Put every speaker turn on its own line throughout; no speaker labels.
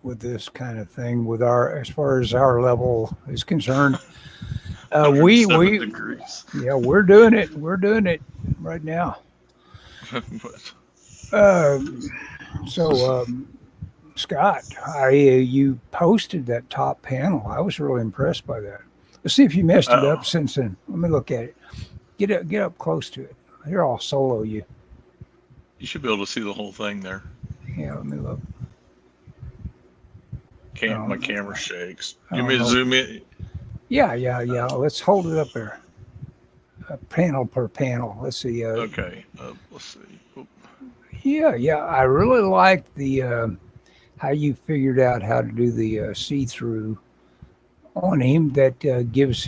with this kind of thing with as far as our level is concerned. We
107 degrees.
yeah, we're doing it. We're doing it right now.
But
Um, so, Scott, you posted that top panel. I was really impressed by that. Let's see if you messed it up
oh,
since then. Let me look at it. Get up close to it. Here, I'll solo you.
you should be able to see the whole thing there.
Yeah, let me look.
My
Um,
camera shakes.
I
You
don't
want me to
know.
zoom in?
Yeah. Let's hold it up there. Panel per panel. Let's see.
Okay. Let's see. Oop.
Yeah. I really like the how you figured out how to do the see-through on him. That gives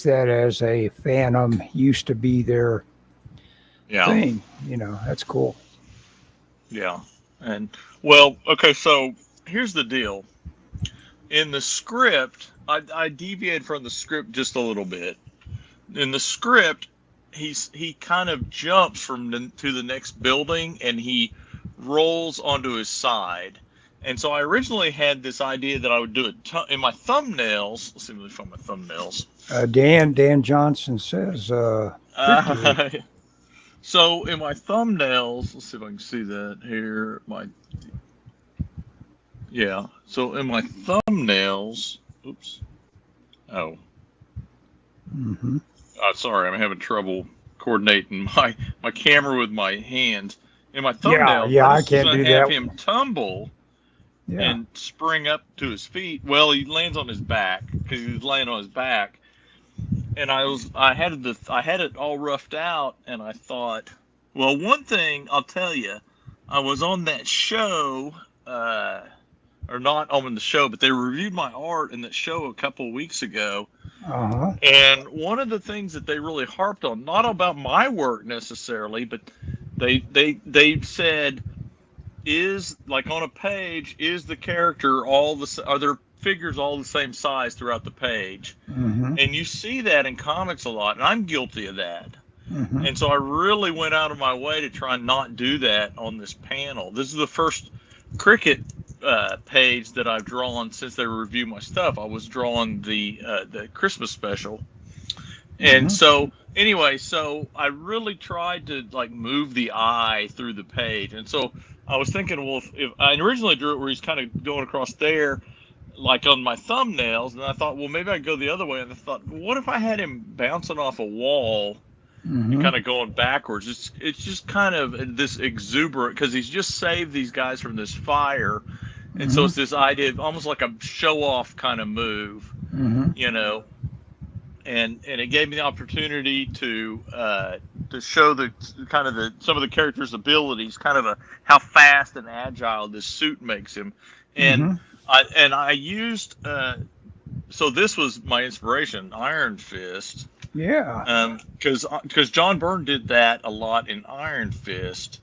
that as a Phantom used to be their
Yeah.
thing. That's cool.
Yeah. And well, okay. So here's the deal. In the script, I deviated from the script just a little bit. In the script, he kind of jumps to the next building and he rolls onto his side. And so I originally had this idea that I would do it in my thumbnails. Let's see if I can find my thumbnails.
Dan Johnson says victory.
Uh, so in my thumbnails, let's see if I can see that here. So in my thumbnails, oops. Oh,
Hmm.
sorry, I'm having trouble coordinating my camera with my hands. In my
Yeah,
thumbnails,
yeah,
I
I
was
can't
going
do
to have
that.
him tumble
Yeah.
and spring up to his feet. Well, he lands on his back because he was laying on his back, and I had it all roughed out, and I thought, well, one thing I'll tell you, I was on that show, or not on the show, but they reviewed my art in that show a couple of weeks ago,
Uh-huh.
and one of the things that they really harped on, not about my work necessarily, but they said, is like on a page, is the character are their figures all the same size throughout the page?
Hmm.
And you see that in comics a lot, and I'm guilty of that.
Hmm.
And so I really went out of my way to try and not do that on this panel. This is the first Cricket page that I've drawn since they reviewed my stuff. I was drawing the Christmas special, and
Hmm.
so anyway, so I really tried to like move the eye through the page, and so I was thinking, well, if I originally drew it where he's kind of going across there, like on my thumbnails, and I thought, well, maybe I'd go the other way, and I thought, what if I had him bouncing off a wall and
Hmm.
kind of going backwards? It's just kind of this exuberant because he's just saved these guys from this fire, and so
Hmm.
it's this idea of almost like a show off kind of move,
Hmm.
you know. And it gave me the opportunity to show the kind of some of the character's abilities, kind of how fast and agile this suit makes him, and
Hmm.
I used so this was my inspiration, Iron Fist,
Yeah.
because John Byrne did that a lot in Iron Fist,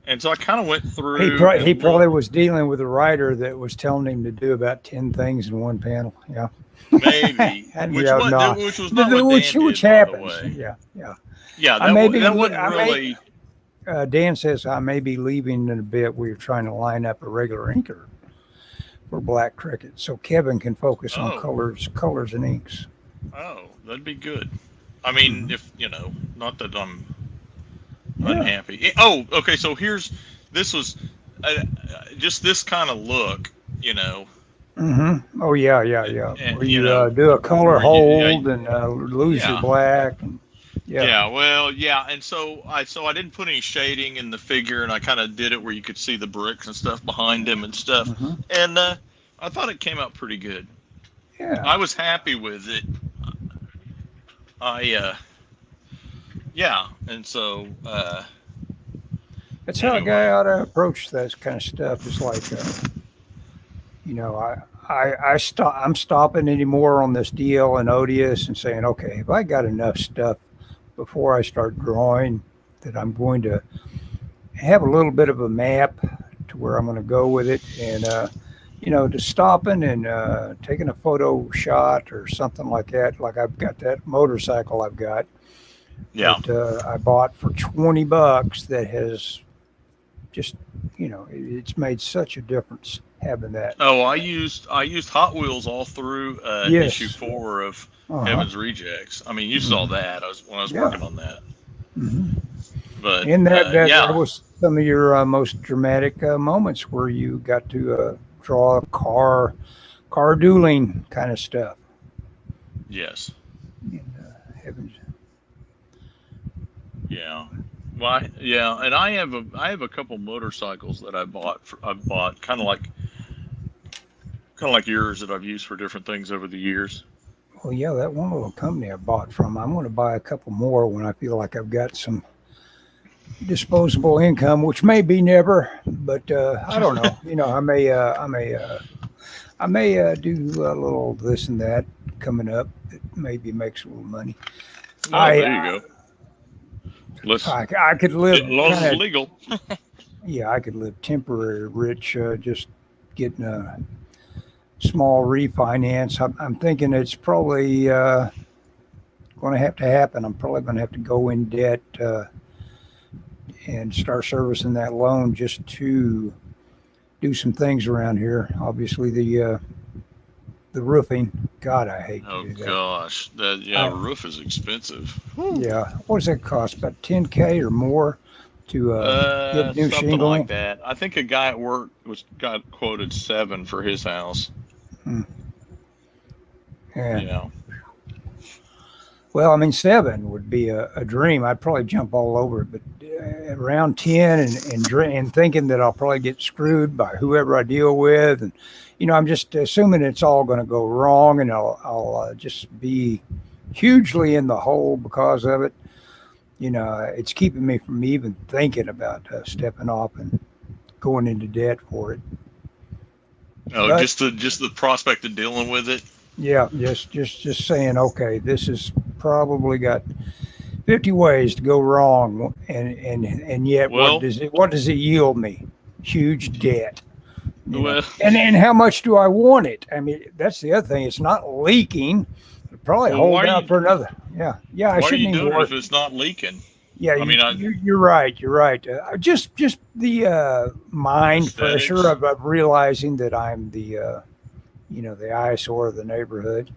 and so I kind of went
He
through
pro-
and
he probably
looked.
was dealing with a writer that was telling him to do about 10 things in one panel. Yeah.
Maybe,
And yeah, no,
which was not what
which
Dan
which
did, by the
happens.
way.
Yeah.
Yeah,
I may be.
that wasn't
I may.
really.
Dan says I may be leaving in a bit. We're trying to line up a regular inker for Black Cricket, so Kevin can focus on
Oh,
colors and inks.
that'd be good. I mean,
Hmm.
if not that I'm
Yeah.
unhappy. Oh, okay. So this was uh, just this kind of look, you know,
Oh yeah.
and
Where you do a color
where you,
hold and lose your
yeah,
black and yeah.
yeah, well, yeah, and so I didn't put any shading in the figure, and I kind of did it where you could see the bricks and stuff behind him and stuff,
Hmm.
and I thought it came out pretty good.
Yeah.
I was happy with it. I yeah, and so
That's how a guy
anyway,
ought to approach that kind of stuff. It's like, you know, I'm stopping anymore on this DL and Odious and saying, okay, have I got enough stuff before I start drawing that I'm going to have a little bit of a map to where I'm going to go with it, and just stopping and taking a photo shot or something like that. Like I've got that motorcycle I've got
yeah,
that I bought for $20 that has just, it's made such a difference. having that.
Oh, I used Hot Wheels all through issue
Yes.
4 of
Uh-huh.
Heaven's Rejects. I mean, you saw that when I was
Yeah.
working on that.
Mm-hmm.
But
And
yeah,
that was some of your most dramatic moments where you got to draw car dueling kind of stuff.
yes,
And, Heavens.
yeah. Well, yeah, and I have a couple motorcycles that I bought. Kind of like yours that I've used for different things over the years.
Well, yeah, that one little company I bought from. I'm going to buy a couple more when I feel like I've got some disposable income, which may be never, but I don't know. I may do a little this and that coming up that maybe makes a little money.
Well, there you go.
I could live
as long as
kind
it's
of
legal.
yeah, I could live temporary rich, just getting a small refinance. I'm thinking it's probably going to have to happen. I'm probably going to have to go in debt and start servicing that loan just to do some things around here. Obviously, the roofing. God, I hate to
Oh
do that.
gosh, roof is expensive.
Yeah, what does that cost? About $10K or more to get new
Something
shingling.
like that. I think a guy at work got quoted $7 for his house.
Yeah.
Yeah.
Well, I mean, 7 would be a dream. I'd probably jump all over it, but around 10 and thinking that I'll probably get screwed by whoever I deal with, and I'm just assuming it's all going to go wrong, and I'll just be hugely in the hole because of it. It's keeping me from even thinking about stepping off and going into debt for it.
Oh,
But,
just the prospect of dealing with it.
yeah, just saying, okay, this has probably got 50 ways to go wrong, and yet
Well,
what does it yield me? Huge debt.
Well,
And how much do I want it? I mean, that's the other thing. It's not leaking. It'll probably hold out for another. Yeah. I
why are
shouldn't
you
even
doing it
worry.
if it's not leaking?
Yeah,
I mean,
you're right. You're right. Just the mind
Aesthetics.
pressure of realizing that I'm the the eyesore of the neighborhood.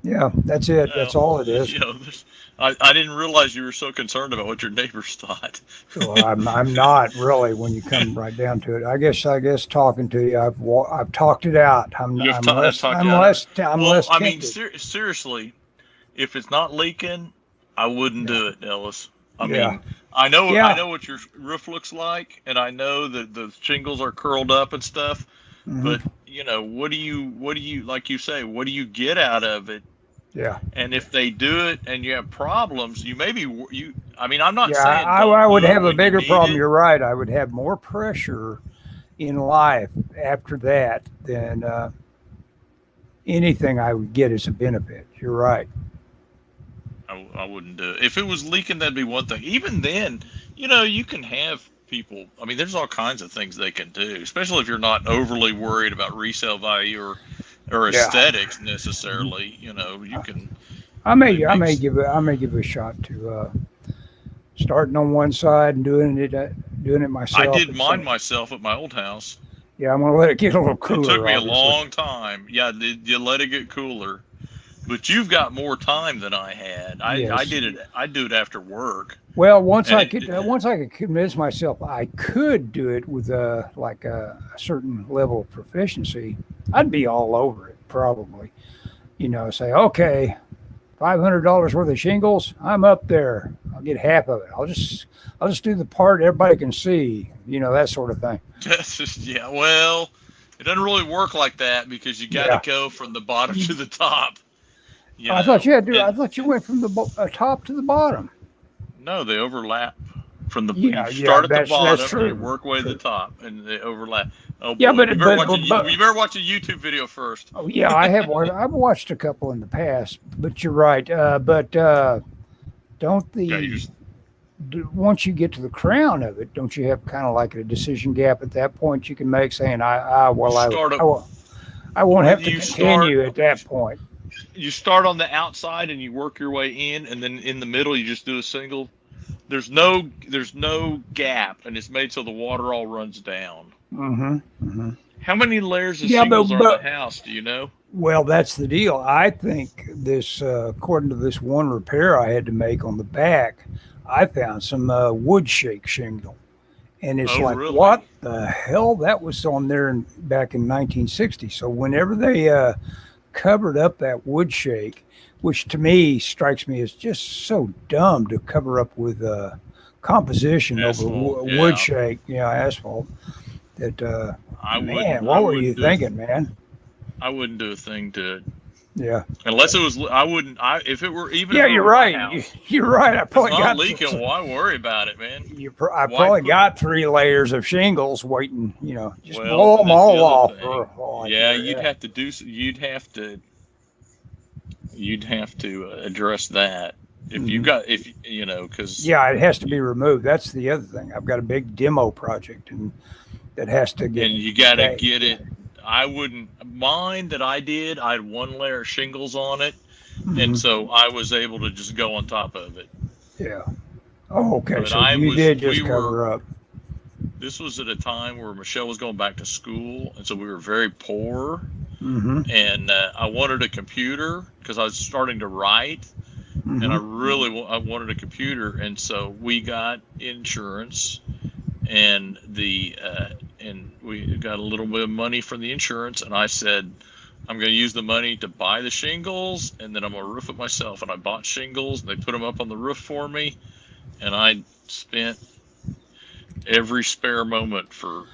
Yeah, that's it. That's all it is.
I didn't realize you were so concerned about what your neighbors thought.
Well, I'm not really when you come right down to it. I guess talking to you, I've talked it out. I'm less
I mean,
tempted.
seriously, if it's not leaking, I wouldn't do it, Ellis. I
Yeah.
mean, I know
Yeah.
what your roof looks like, and I know that the shingles are curled up and stuff.
Mhm.
But what do you like you say? What do you get out of it?
Yeah.
And if they do it and you have problems, you maybe you. I mean, I'm not
Yeah,
saying
I would have a
when you
bigger
need
problem.
it.
You're right. I would have more pressure in life after that than anything I would get as a benefit. You're right.
I wouldn't do it. If it was leaking, that'd be one thing. Even then, you can have people. I mean, there's all kinds of things they can do, especially if you're not overly worried about resale value or aesthetics necessarily. You can.
I may give it a shot to starting on one side and doing it myself.
I did mine myself at my old house.
Yeah, I'm gonna let it get a little cooler.
It took me
obviously.
a long time. Yeah, you let it get cooler. But you've got more time than I had. I did it. I do it after work.
Well, once I could convince myself I could do it with like a certain level of proficiency, I'd be all over it probably. Say okay, $500 worth of shingles. I'm up there. I'll get half of it. I'll just do the part everybody can see. That sort of thing.
Yeah. Well, it doesn't really work like that because you got to go from the bottom to the top.
I thought you had to. I thought you went from the top to the bottom.
No, they overlap. From the
you
start at the bottom
true.
and work way to the top, and they overlap. Oh,
yeah,
boy.
but
you better watch a YouTube video first.
Oh yeah, I have. I've watched a couple in the past, but you're right. But don't once you get to the crown of it, don't you have kind of like a decision gap at that point you can make, saying, I won't have to continue at that point.
You start on the outside and you work your way in, and then in the middle you just do a single. There's no gap, and it's made so the water all runs down.
Mm-hmm. Mm-hmm.
How many layers of
Yeah,
shingles are in the house? Do you know?
well, that's the deal. I think this, according to this one repair I had to make on the back, I found some wood shake shingle. And it's
Oh,
like,
really?
what the hell? That was on there back in 1960. So whenever they covered up that wood shake, which to me strikes me as just so dumb to cover up with composition over
Asphalt.
wood
Yeah.
shake, asphalt. That
I wouldn't.
man,
I
what were you
wouldn't do.
thinking, man?
I wouldn't do a thing to it
Yeah,
unless it was. I wouldn't. If it were even if
yeah,
it
you're
were my
right.
house,
You're right. I
if it's
probably
not
got
leaking. Why worry about it, man?
I
Why
probably
put?
got 3 layers of shingles waiting. Just
Well,
blow them
that's the
all
other
off
thing.
for all I
Yeah,
care.
you'd
Yeah.
have to do. You'd have to. You'd have to address that if you
Mhm.
got if you know because
Yeah, it has to be removed. That's the other thing. I've got a big demo project, and that has to get
and you got to
that.
get it. I wouldn't mine that I did. I had one layer of shingles on it, and
Mhm.
so I was able to just go on top of it.
Yeah. Oh, okay.
But
So you did
we
just
were.
cover up.
This was at a time where Michelle was going back to school, and so we were very poor.
Mm-hmm.
And I wanted a computer because I was starting to write, and
Mm-hmm.
I wanted a computer, and so we got insurance, and and we got a little bit of money from the insurance, and I said, I'm going to use the money to buy the shingles, and then I'm going to roof it myself. And I bought shingles, and they put them up on the roof for me, and I spent every spare moment for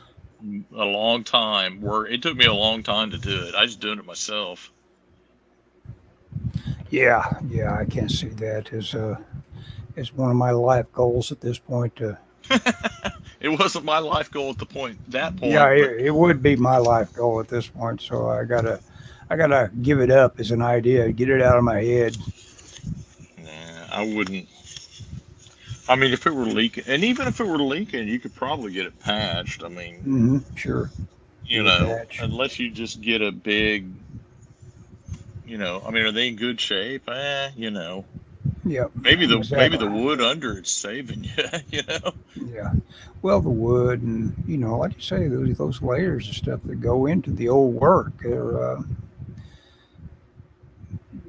a long time. Where it took me a long time to do it. I was doing it myself.
Yeah, yeah. I can't see that as one of my life goals at this point.
It wasn't my life goal at that
Yeah,
point, but
it would be my life goal at this point. So I gotta give it up as an idea, get it out of my head.
nah, I wouldn't. I mean, if it were leaking, and even if it were leaking, you could probably get it patched. I mean,
Mm-hmm. Sure. Get a patch.
unless you just get a big, I mean, are they in good shape?
Yep.
Maybe the
Exactly.
wood under it's saving you. You know.
Yeah. Well, the wood and like you say, those layers of stuff that go into the old work, they're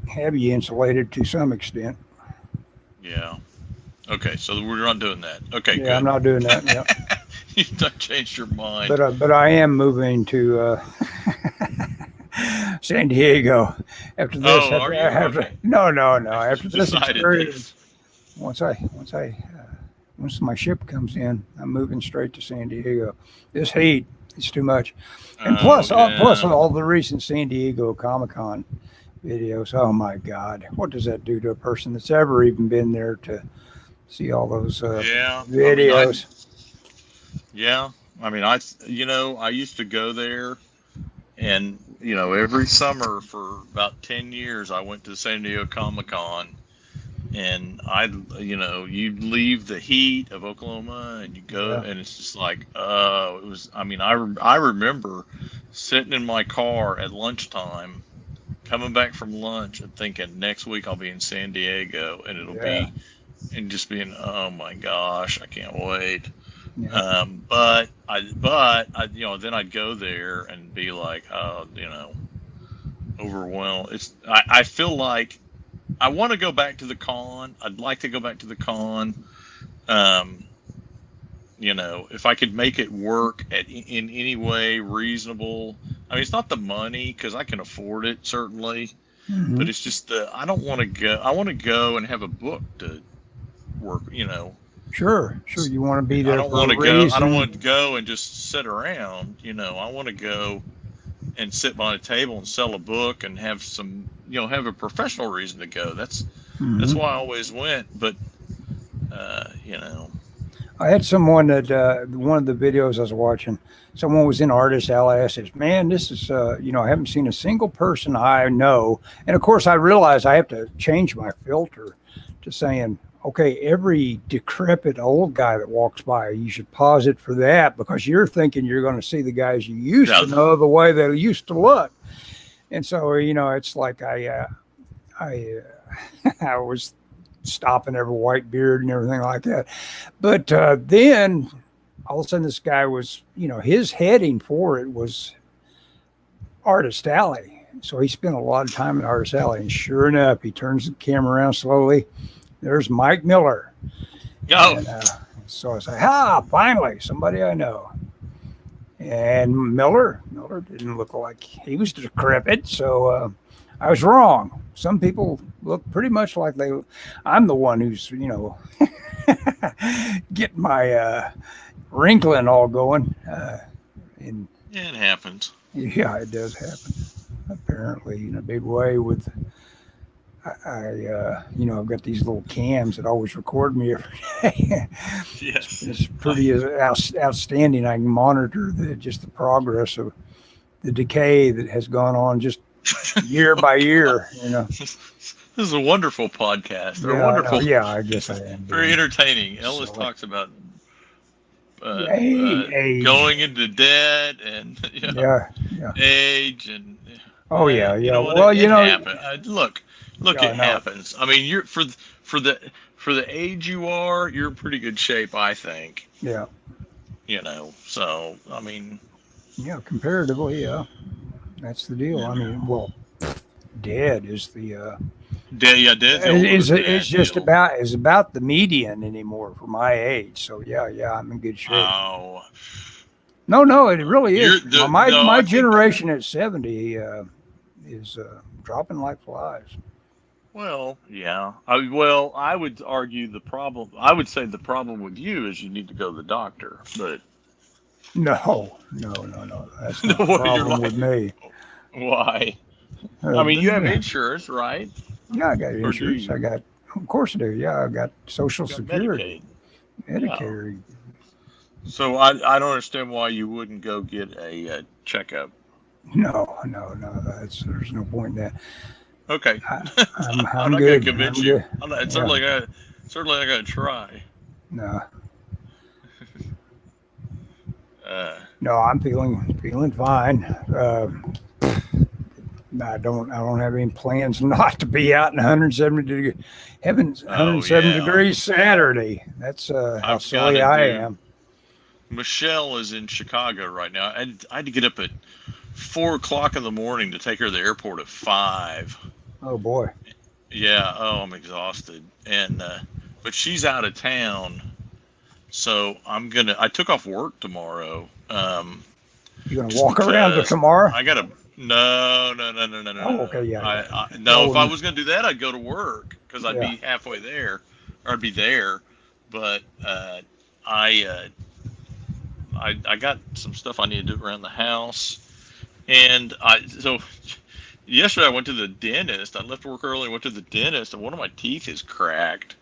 heavy insulated to some extent.
Yeah. Okay, so we're not doing that. Okay,
Yeah, I'm
good.
not doing that. Yeah.
You've not changed your mind.
But I am moving to San Diego after this.
Oh, are you? Okay.
No.
I
After this
decided
experience, once my ship comes in, I'm moving straight to San Diego. This heat, it's too much. And
Oh,
plus
yeah.
all the recent San Diego Comic Con videos. Oh my God, what does that do to a person that's ever even been there to see all those
Yeah.
videos?
Yeah. I mean, I used to go there, and every summer for about 10 years, I went to San Diego Comic Con, and you'd leave the heat of Oklahoma, and you go,
Yeah.
and it's just like, it was. I mean, I remember sitting in my car at lunchtime, coming back from lunch, and thinking next week I'll be in San Diego, and it'll
Yeah.
be, and just being, oh my gosh, I can't wait.
Yeah.
Then I'd go there and be like, overwhelmed. I feel like I want to go back to the con. I'd like to go back to the con. Um, if I could make it work in any way reasonable. I mean, it's not the money because I can afford it certainly,
Hmm.
but it's just I don't want to go. I want to go and have a book to work.
Sure. You want to be
I
there
don't
for
want
a
to go. I don't
reason.
want to go and just sit around. I want to go and sit by a table and sell a book and have some, have a professional reason to go. That's
Hmm.
why I always went. But
I had someone that one of the videos I was watching, someone was in Artist Alley. I says, "Man, this is I haven't seen a single person I know." And of course, I realize I have to change my filter to saying, "Okay, every decrepit old guy that walks by, you should pause it for that because you're thinking you're going to see the guys you used
yeah,
to know the way they used to look." And so, it's like I I was stopping every white beard and everything like that. But then all of a sudden, this guy was, his heading for it was Artist Alley. So he spent a lot of time in Artist Alley, and sure enough, he turns the camera around slowly. There's Mike Miller.
Oh.
And, so I say, finally, somebody I know. And Miller didn't look like he was decrepit, so I was wrong. Some people look pretty much like I'm the one who's, getting my wrinkling all going. And
yeah, it happens.
Yeah, it does happen. Apparently, in a big way. With I've got these little cams that always record me every day.
Yes,
it's pretty outstanding. I can monitor just the progress of the decay that has gone on just year by year.
This is a wonderful podcast. They're
Yeah,
wonderful.
I guess I am.
Very entertaining. Ellis talks about
age.
going into debt and age and look, it happens. I mean, you're for the age you are, you're in pretty good shape, I think.
Yeah.
So I mean.
Yeah, comparatively, yeah, that's the deal. I mean, dead is the.
Dead
is about the median anymore for my age. So yeah, I'm in good shape.
Oh.
No, it really is. My generation at 70 is dropping like flies.
Well, yeah. I would argue the problem. I would say the problem with you is you need to go to the doctor. But
no. That's not the problem with me.
Why? I mean, you have insurance, right?
Yeah, I got insurance. Of course I do. Yeah, I got Social Security, Medicare.
Yeah. So I don't understand why you wouldn't go get a checkup.
No. There's no point in that.
Okay.
I'm
not
good.
Gonna convince you. Certainly I gotta try.
No. No, I'm feeling fine. I don't have any plans not to be out in 170 degrees Saturday. That's how silly I am.
Michelle is in Chicago right now, and I had to get up at 4:00 in the morning to take her to the airport at 5.
Oh boy.
Yeah. Oh, I'm exhausted, and but she's out of town, so I took off work tomorrow.
You're gonna walk around tomorrow?
I gotta. No.
Oh, okay, yeah.
If I was gonna do that, I'd go to work because I'd be halfway there, or I'd be there. But I got some stuff I need to do around the house, and so yesterday I went to the dentist. I left work early and went to the dentist, and one of my teeth is cracked,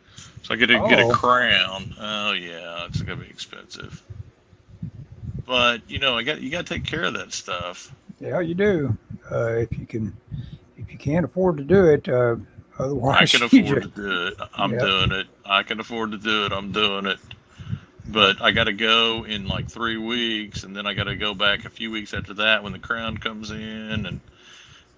so I got to get a crown. Oh yeah, it's gonna be expensive. But you got to take care of that stuff.
Yeah, you do. If you can't afford to do it, otherwise
I can afford to do it. I'm doing it. I can afford to do it. I'm doing it. But I got to go in like 3 weeks, and then I got to go back a few weeks after that when the crown comes in, and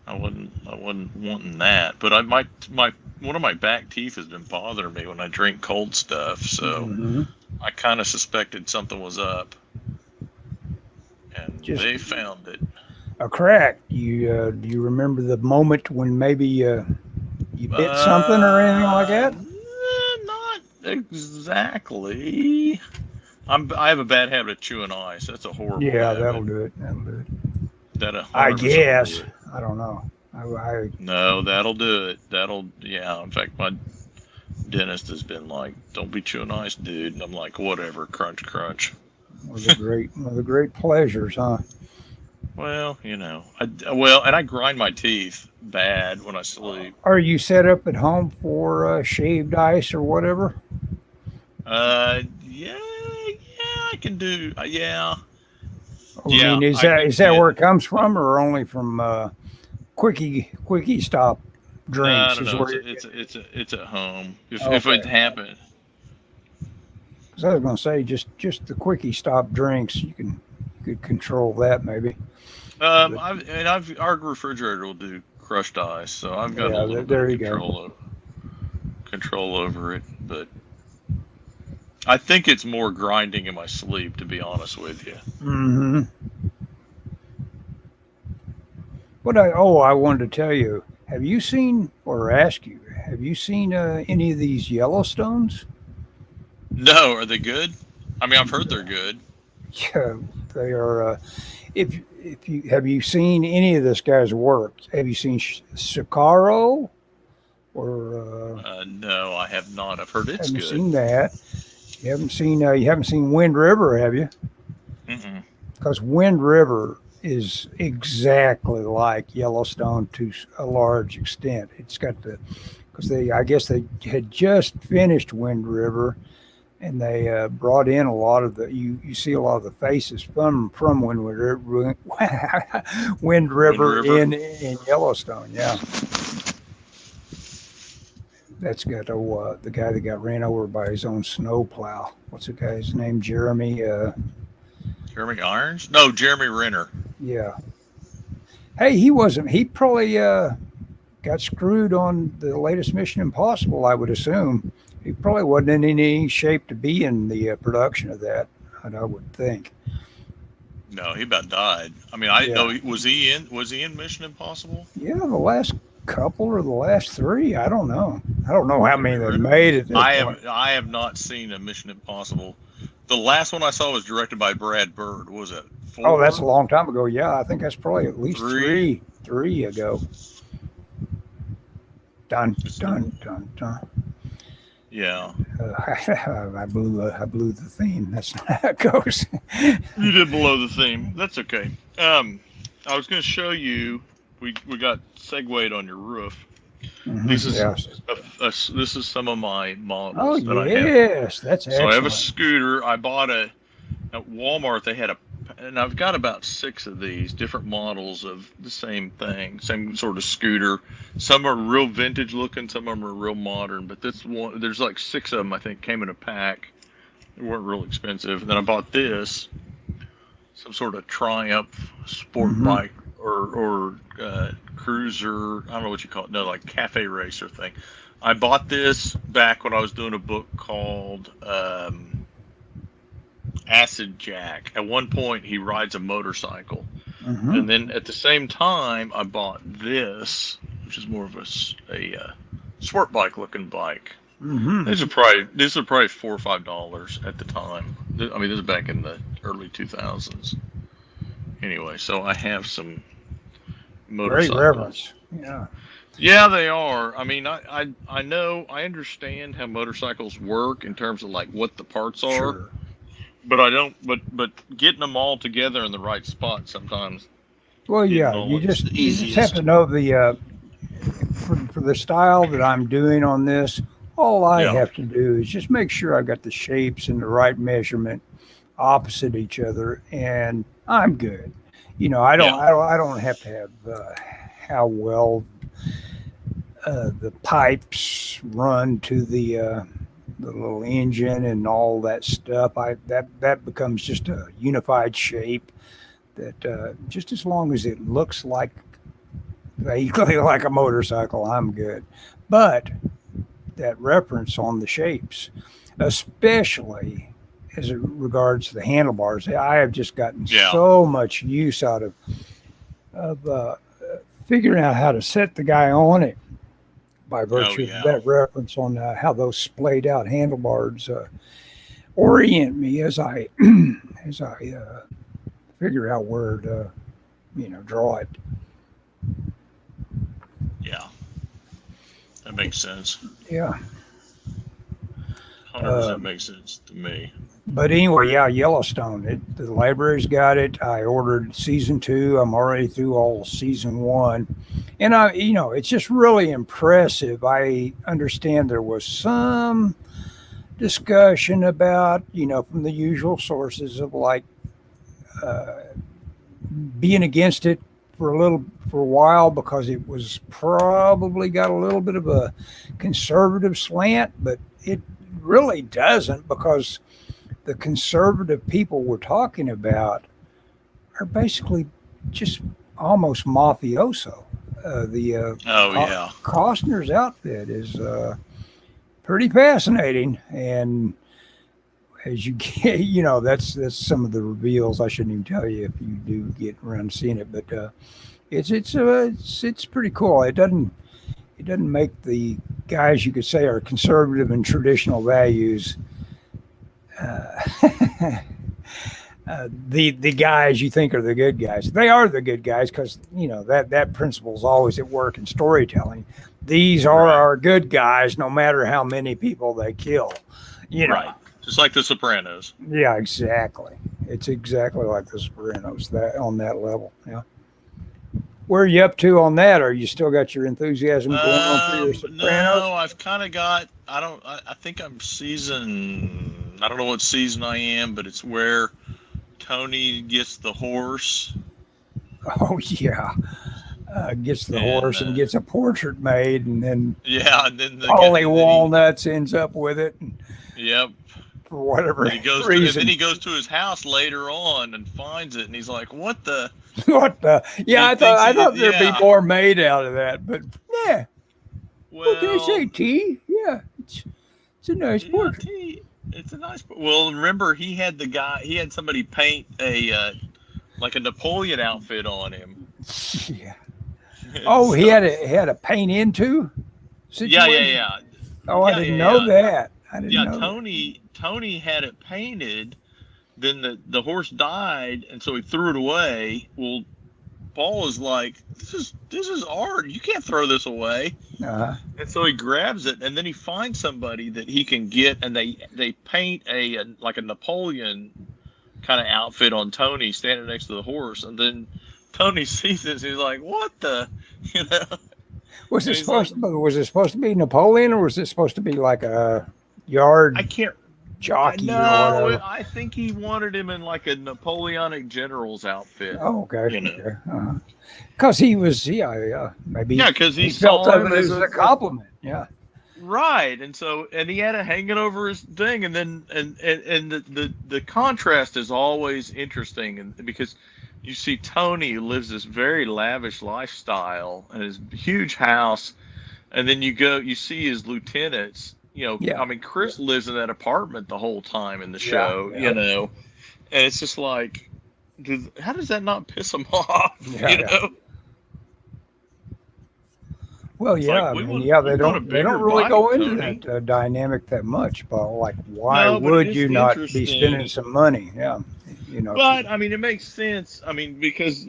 I wasn't wanting that. But one of my back teeth has been bothering me when I drink cold stuff, so I kind of suspected something was up, and they found it.
A crack. Do you remember the moment when maybe you bit something or anything like that?
Not exactly. I have a bad habit of chewing ice. That's a horrible habit.
That'll do it.
I
guess. I don't know.
No, that'll do it. In fact, my dentist has been like, "Don't be chewing ice, dude." And I'm like, "Whatever, crunch, crunch."
One of the great pleasures, huh?
Well, and I grind my teeth bad when I sleep.
Are you set up at home for shaved ice or whatever?
Yeah, I can do. Yeah.
I mean, is that where it comes from, or only from quickie stop drinks?
No. It's at home. If it happened.
Because I was going to say, just the quickie stop drinks, you could control that maybe.
Our refrigerator will do crushed ice, so I've got a little bit of control over it. But I think it's more grinding in my sleep, to be honest with you.
Mm-hmm. I wanted to tell you. Have you seen, or ask you, have you seen any of these Yellowstones?
No, are they good? I mean, I've heard they're good.
Yeah, they are. If you have you seen any of this guy's work? Have you seen Shikaro or
No, I have not. I've heard it's
have you
good.
seen that? You haven't seen Wind River, have you?
Mm-mm.
Because Wind River is exactly like Yellowstone to a large extent. It's got because I guess they had just finished Wind River, and they brought in a lot of you see a lot of the faces from Wind
Wind
River
River.
in Yellowstone. Yeah, that's got the guy that got ran over by his own snowplow. What's the guy's name? Jeremy.
Jeremy Irons? No, Jeremy Renner.
Yeah. Hey, he wasn't. He probably got screwed on the latest Mission Impossible. I would assume he probably wasn't in any shape to be in the production of that. I would think.
No, he about died. I mean, I know.
Yeah.
Was he in Mission Impossible?
Yeah, the last couple or the last three. I don't know. I don't know how many they
Renner.
made at this point.
I have not seen a Mission Impossible. The last one I saw was directed by Brad Bird. What was it 4?
Oh, that's a long time ago. Yeah, I think that's probably at least
3?
three ago. Dun dun dun dun.
Yeah.
I blew the theme. That's not how it goes.
You did blow the theme. That's okay. I was going to show you. We got segued on your roof.
Mm-hmm.
This is
Yes.
this is some of my models
Oh
that I have.
yes, that's
So
excellent.
I have a scooter. I bought at Walmart. They had and I've got about 6 of these different models of the same thing, same sort of scooter. Some are real vintage looking, some of them are real modern. But this one, there's like 6 of them. I think came in a pack. They weren't real expensive. And then I bought this, some sort of Triumph sport
Mhm.
bike or cruiser. I don't know what you call it. No, like cafe racer thing. I bought this back when I was doing a book called Acid Jack. At one point, he rides a motorcycle.
Mhm.
And then at the same time, I bought this, which is more of a sport bike looking bike.
Mhm.
These are probably $4 or $5 at the time. I mean, this is back in the early 2000s. Anyway, so I have some
Great
motorcycles.
reverence. Yeah.
Yeah, they are. I mean, I know, I understand how motorcycles work in terms of like what the parts are,
Sure.
but I don't. But getting them all together in the right spot sometimes
Well,
isn't
yeah.
always the
You just have
easiest.
to know the for the style that I'm doing on this. All I
Yeah,
have to do is just make sure I've got the shapes in the right measurement opposite each other, and I'm good. You know,
yeah,
I don't have to have how well the pipes run to the little engine and all that stuff. That becomes just a unified shape. That just as long as it looks like vaguely like a motorcycle, I'm good. But that reference on the shapes, especially as it regards the handlebars, I have just gotten
yeah.
so much use out of figuring out how to set the guy on it by
Oh
virtue of
yeah,
that reference on how those splayed out handlebars orient me as I as I figure out where to draw it.
yeah. That makes sense.
Yeah.
100% makes sense to me.
But anyway, yeah, Yellowstone. The library's got it. I ordered season 2. I'm already through all season 1, and it's just really impressive. I understand there was some discussion about, from the usual sources of like being against it for a while because it was probably got a little bit of a conservative slant, but it really doesn't, because the conservative people we're talking about are basically just almost mafioso.
Oh yeah,
Costner's outfit is pretty fascinating, and as you get, that's some of the reveals. I shouldn't even tell you if you do get around to seeing it, but It's pretty cool. It doesn't make the guys you could say are conservative and traditional values uh, the guys you think are the good guys. They are the good guys because that principle is always at work in storytelling. These are
Right.
our good guys, no matter how many people they kill. You know.
Right. Just like The Sopranos.
Yeah, exactly. It's exactly like The Sopranos that on that level. Yeah. Where are you up to on that? Are you still got your enthusiasm going on for your Sopranos?
No, I've kind of got. I don't. I think I'm season. I don't know what season I am, but it's where Tony gets the horse.
Oh yeah, gets the
And
horse and gets a portrait made, and then
yeah, and then
Holy Walnuts ends up with it
yep.
for whatever
And and
reason.
then he goes to his house later on and finds it, and he's like, "What the?"
What the? Yeah,
He
I
thinks
thought there'd
yeah.
be more made out of that, but yeah. What can I say,
Well,
T? Yeah, it's a nice
yeah,
portrait.
it's a nice. Well, remember he had he had somebody paint like a Napoleon outfit on him.
Yeah. Oh, he had a paint into situation.
Yeah.
Oh, I didn't know that. I didn't
Yeah,
know that.
Tony had it painted. Then the horse died, and so he threw it away. Well, Paul is like, this is art. You can't throw this away.
Uh-huh.
And so he grabs it, and then he finds somebody that he can get, and they paint like a Napoleon kind of outfit on Tony standing next to the horse, and then Tony sees this. He's like, "What the?" You know.
Was
And
it
he's
supposed
like,
to? Was it supposed to be Napoleon, or was it supposed to be like a yard
I can't.
jockey or
No,
whatever?
I think he wanted him in like a Napoleonic general's outfit.
Oh, okay.
You know.
Okay. Because he was, yeah, maybe
Yeah, because he
felt
saw
of
him
it
as
as a compliment. Yeah.
right, and he had it hanging over his thing, and then and the contrast is always interesting, and because you see Tony who lives this very lavish lifestyle and his huge house, and then you see his lieutenants.
Yeah.
I mean, Chris lives in that apartment the whole time in the
Yeah,
show.
yeah.
And it's just like, how does that not piss him off?
Yeah,
you
yeah.
know.
Well,
It's
yeah.
like,
I
we
mean,
want-
yeah,
we
they
want a
don't
bigger
really
bite,
go into
Tony.
that dynamic that much, but like, why
No, but
would
it's
you not be
interesting.
spending some money? Yeah.
But I mean, it makes sense. I mean, because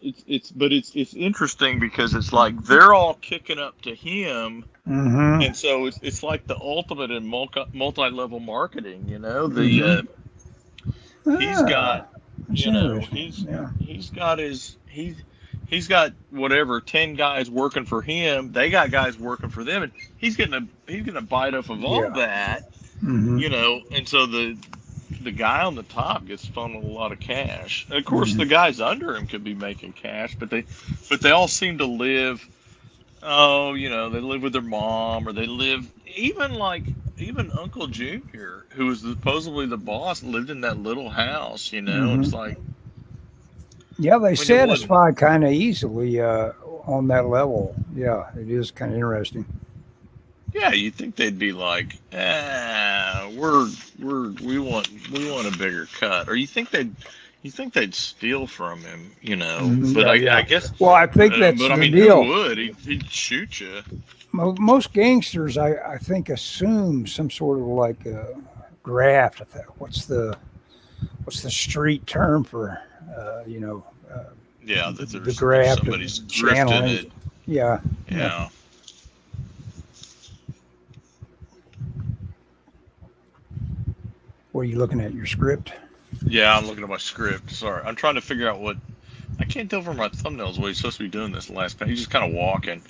it's interesting because it's like they're all kicking up to him,
Mm-hmm.
and so it's like the ultimate in multi-level marketing.
Mhm.
He's got
That's interesting. Yeah.
he's got whatever 10 guys working for him. They got guys working for them, and he's getting a bite off of all
Yeah.
that.
Mm-hmm.
And so the guy on the top gets funneled a lot of cash. Of course,
Mhm.
the guys under him could be making cash, but they all seem to live. Oh, they live with their mom, or they live even Uncle Junior, who was supposedly the boss, lived in that little house. And it's
Mm-hmm.
like
Yeah, they
when it wasn't.
satisfy kind of easily on that level. Yeah, it is kind of interesting.
Yeah, you think they'd be like, we want a bigger cut, or you think they'd steal from him,
Mhm.
But
Yeah,
I
yeah.
guess,
Well, I think that's
but I
the
mean,
deal.
who would? He'd shoot you.
Most gangsters, I think, assume some sort of like graft. What's the street term for
Yeah,
the
that there's
graft
somebody's
of
grifting
channeling?
it.
Yeah,
Yeah.
Were you looking at your script?
Yeah, I'm looking at my script. Sorry, I'm trying to figure out what. I can't tell from my thumbnails what he's supposed to be doing this last page. He's just kind of walking.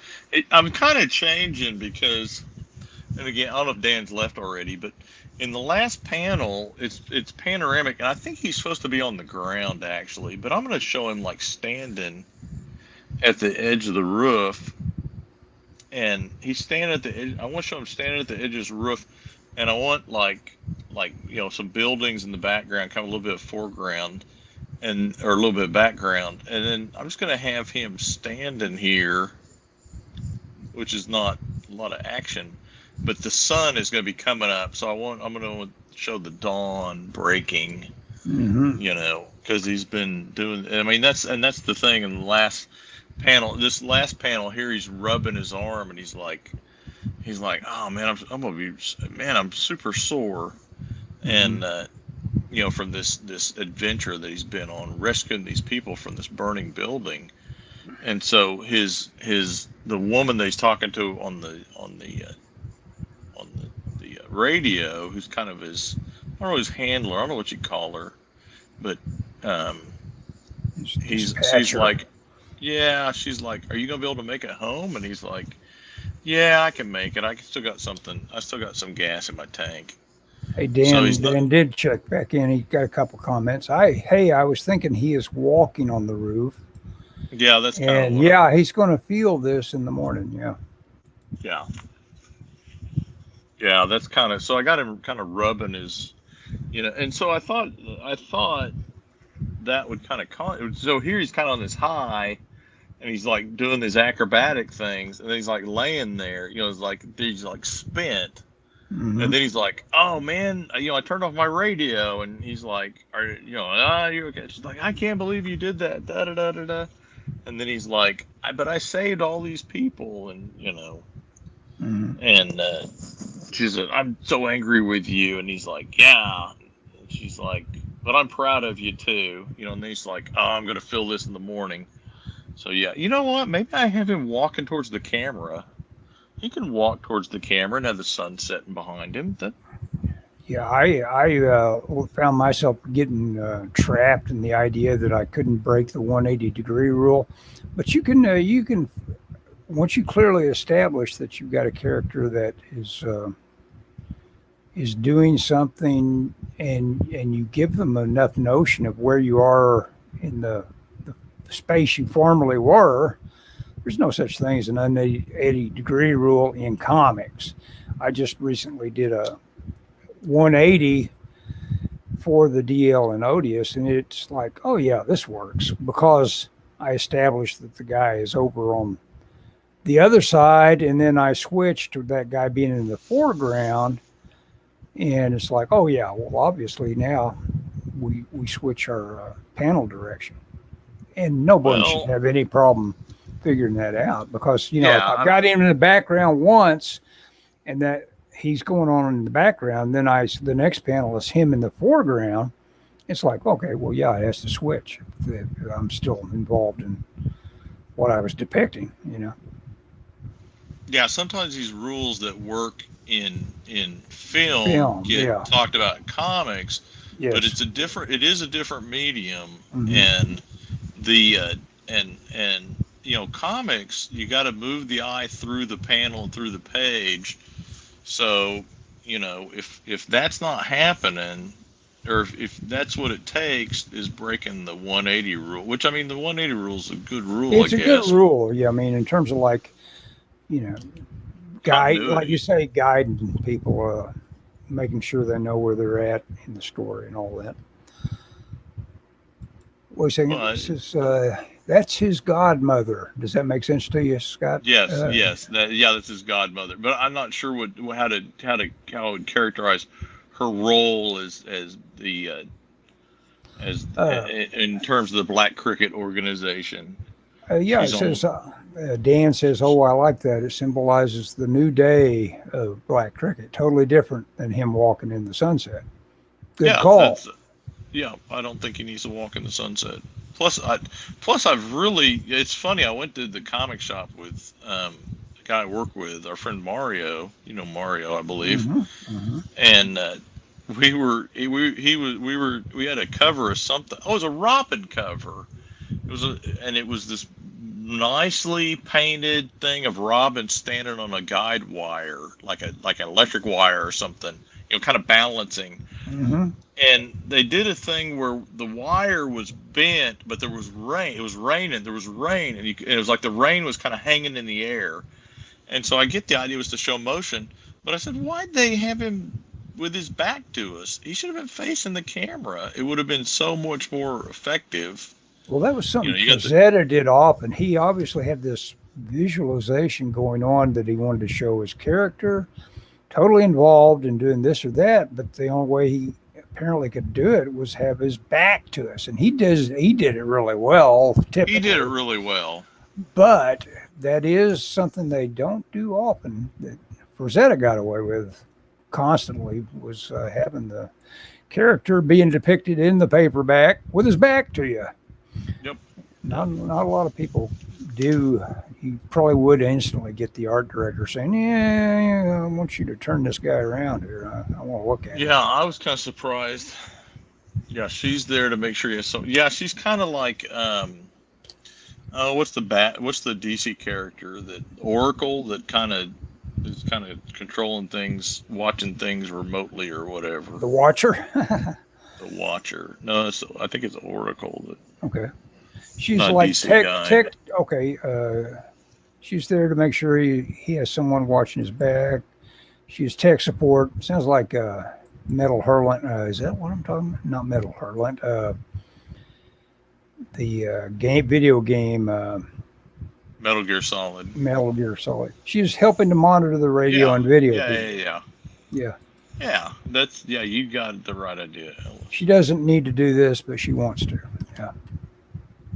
I'm kind of changing because, and again, I don't know if Dan's left already, but in the last panel, it's panoramic, and I think he's supposed to be on the ground actually, but I'm going to show him like standing at the edge of the roof, and he's standing at the edge. I want to show him standing at the edge of his roof, and I want like some buildings in the background, kind of a little bit of foreground, or a little bit of background, and then I'm just going to have him standing here, which is not a lot of action, but the sun is going to be coming up, so I'm going to show the dawn breaking,
Mm-hmm.
because he's been doing. I mean, that's the thing in the last panel. This last panel here, he's rubbing his arm, and he's like, oh man, I'm gonna be, man, I'm super sore, and from this adventure that he's been on, rescuing these people from this burning building. And so the woman that he's talking to on the radio, who's kind of his, I don't know, his handler, I don't know what you call her, but she's like, yeah, she's like, are you gonna be able to make it home? And he's like, yeah, I can make it. I still got some gas in my tank.
Hey, Dan did check back in. He got a couple comments. I was thinking he is walking on the roof.
Yeah, that's kind
of. And he's going to feel this in the morning. Yeah. Yeah, that's kind of. So I got him kind of rubbing his, and so I thought that would kind of. So here he's kind of on this high, and he's like doing these acrobatic things, and then he's like laying there. It's like he's like spent. Mm-hmm. And then he's like, "Oh man, I turned off my radio." And he's like, "You're okay." She's like, "I can't believe you did that." Da da da da da. And then he's like, "But I saved all these people," and and she's like, "I'm so angry with you." And he's like, "Yeah." And she's like, "But I'm proud of you too," And then he's like, "Oh, I'm gonna feel this in the morning." So yeah, you know what? Maybe I have him walking towards the camera. He can walk towards the camera and have the sun setting behind him. Yeah, I found myself getting trapped in the idea that I couldn't break the 180-degree rule. But you can once you clearly establish that you've got a character that is doing something, and you give them enough notion of where you are in the space you formerly were. There's no such thing as an 180-degree rule in comics. I just recently did a 180 for the DL and Odious, and it's like, oh yeah, this works, because I established that the guy is over on the other side, and then I switched to that guy being in the foreground, and it's like, oh yeah, well obviously now we switch our panel direction, and nobody should have any problem figuring that out, because if I've got him in the background once and that he's going on in the background, then the next panel is him in the foreground. It's like, okay, well, yeah, it has to switch if I'm still involved in what I was depicting,
Yeah, sometimes these rules that work in film get talked about in comics, yes. But it is a different medium, and comics, you got to move the eye through the panel and through the page. So, if that's not happening, or if that's what it takes, is breaking the 180 rule, which, I mean, the 180 rule is a good rule,
I guess. It's a good rule. Yeah. I mean, in terms of like you say, guiding people, making sure they know where they're at in the story and all that. Wait a second. That's his godmother. Does that make sense to you, Scott?
Yes, yes. That's his godmother. But I'm not sure how I would characterize her role as in terms of the Black Cricket organization.
It says Dan says, "Oh, I like that. It symbolizes the new day of Black Cricket. Totally different than him walking in the sunset." Good call.
I don't think he needs to walk in the sunset. Plus, I've really. It's funny. I went to the comic shop with the guy I work with, our friend Mario. Mario, I believe. And we had a cover of something. Oh, it was a Robin cover. It was this nicely painted thing of Robin standing on a guide wire, like an electric wire or something. Kind of balancing. And they did a thing where the wire was bent, but there was rain. It was raining. There was rain, and it was like the rain was kind of hanging in the air. And so I get the idea was to show motion, but I said, why'd they have him with his back to us? He should have been facing the camera. It would have been so much more effective.
Well, that was something Zeta did often. He obviously had this visualization going on that he wanted to show his character, totally involved in doing this or that, but the only way he apparently could do it was have his back to us, and he did it really well. Typically.
He did it really well.
But that is something they don't do often. That Frazetta got away with constantly was having the character being depicted in the paperback with his back to you.
Yep.
Not a lot of people do. You probably would instantly get the art director saying, "Yeah, I want you to turn this guy around here. I want to look at him."
Yeah, I was kind of surprised. Yeah, she's there to make sure you have some. Yeah, she's kind of like what's the DC character, that Oracle, that kind of is kind of controlling things, watching things remotely or whatever.
The Watcher.
The Watcher. No, I think it's Oracle.
Okay. She's
Not
like
DC
tech.
guy,
Okay. She's there to make sure he has someone watching his back. She's tech support. Sounds like Metal Hurlant. Is that what I'm talking about? Not Metal Hurlant. The video game.
Metal Gear Solid.
Metal Gear Solid. She's helping to monitor the radio and video.
Yeah. You got the right idea, Ellis.
She doesn't need to do this, but she wants to. Yeah.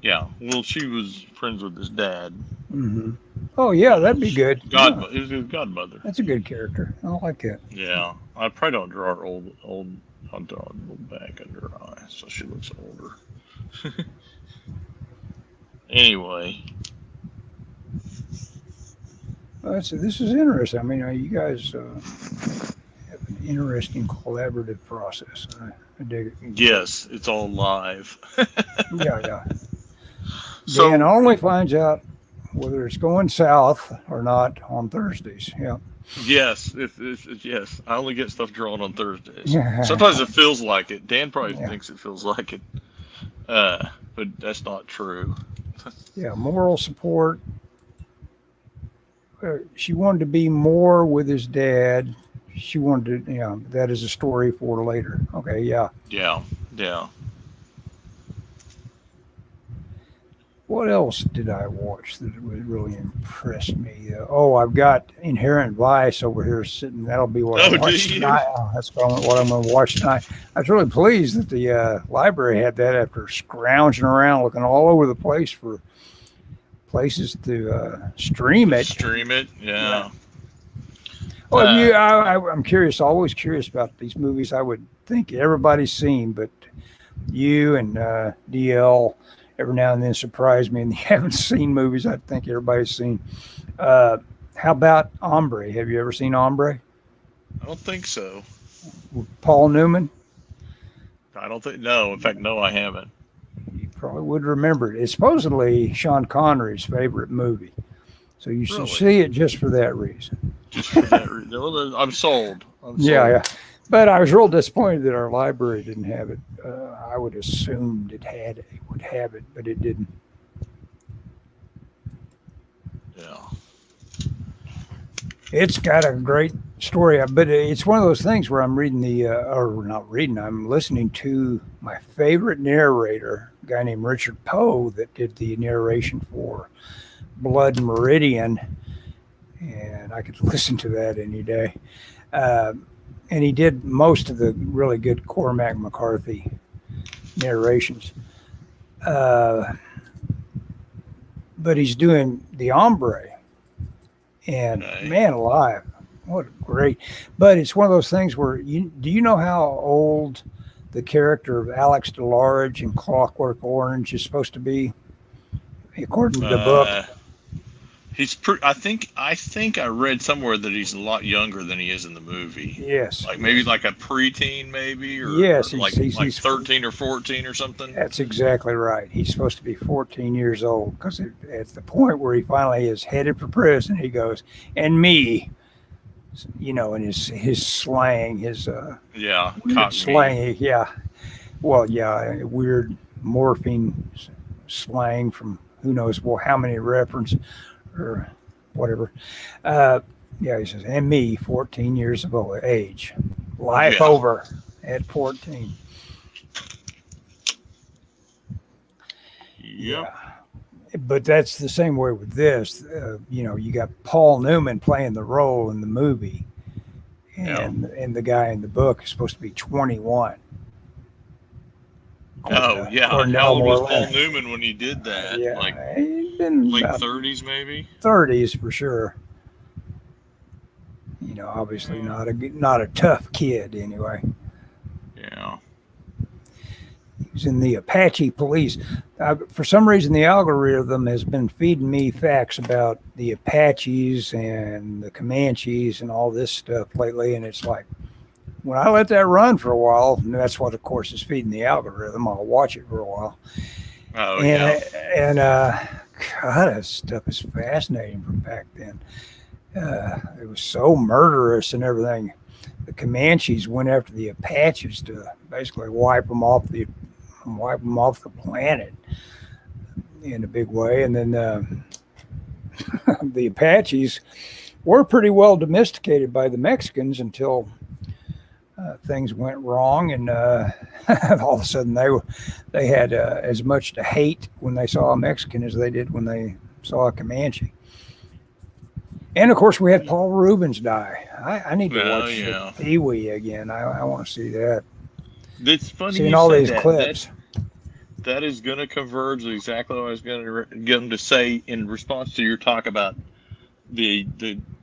Yeah. Well, she was friends with his dad.
Mm-hmm. Oh yeah, that'd be good.
It was his godmother.
That's a good character. I like it.
Yeah. I probably don't draw her old. I'll draw a little back under her eye so she looks older. Anyway.
This is interesting. I mean, you guys have an interesting collaborative process. I dig it.
Yes, it's all live.
Yeah.
So,
Dan only finds out whether it's going south or not on Thursdays. Yeah.
Yes, yes. I only get stuff drawn on Thursdays. Sometimes it feels like it. Dan probably thinks it feels like it, but that's not true.
Yeah, moral support. She wanted to be more with his dad. She wanted to, that is a story for later. Okay, yeah.
Yeah.
What else did I watch that really impressed me? I've got Inherent Vice over here sitting. That'll be what I watch tonight. That's what I'm going to watch tonight. I was really pleased that the library had that after scrounging around, looking all over the place for places to stream it.
Yeah.
Well, I'm curious, always curious about these movies I would think everybody's seen, but you and DL every now and then surprise me, and you haven't seen movies I think everybody's seen. How about Hombre? Have you ever seen Hombre?
I don't think so.
With Paul Newman?
No. In fact, no, I haven't.
You probably would remember it. It's supposedly Sean Connery's favorite movie. So you should see it just for that reason.
Just for that reason. I'm sold.
Yeah. But I was real disappointed that our library didn't have it. I would assumed it would have it, but it didn't.
Yeah.
It's got a great story, but it's one of those things where I'm reading I'm listening to my favorite narrator, a guy named Richard Poe, that did the narration for Blood Meridian, and I could listen to that any day. And he did most of the really good Cormac McCarthy narrations. But he's doing the Hombre. And man alive, what a great. But it's one of those things where do you know how old the character of Alex DeLarge in Clockwork Orange is supposed to be, according to the book?
I think I read somewhere that he's a lot younger than he is in the movie.
Yes.
Maybe like a preteen, maybe, or
yes,
or like 13 or 14 or something.
That's exactly right. He's supposed to be 14 years old, because at the point where he finally is headed for prison, he goes, "And me," in his slang, his weird slang, weird morphing slang from who knows how many references. Or whatever. He says, "And me, 14 years of age. Life over at 14.
Yep.
Yeah. But that's the same way with this. You got Paul Newman playing the role in the movie, and the guy in the book is supposed to be 21.
Oh yeah,
according to
how old was
Elmore
Paul
Land.
Newman when he did that?
Yeah,
Like
he's been
late
about
30s, maybe.
30s for sure. Obviously not a tough kid anyway.
Yeah.
He was in the Apache police. For some reason, the algorithm has been feeding me facts about the Apaches and the Comanches and all this stuff lately, and it's like, when I let that run for a while, and that's what, of course, is feeding the algorithm. I'll watch it for a while,
Oh
and
yeah.
God, that stuff is fascinating from back then. It was so murderous and everything. The Comanches went after the Apaches to basically wipe them off the planet in a big way, and then the Apaches were pretty well domesticated by the Mexicans until things went wrong, and all of a sudden they had as much to hate when they saw a Mexican as they did when they saw a Comanche. And of course, we had Paul Rubens die. I need to watch Pee Wee again. I want to see that.
It's funny
seeing
you
all
say
these
that.
clips.
That is going to converge with exactly what I was going to get them to say in response to your talk about the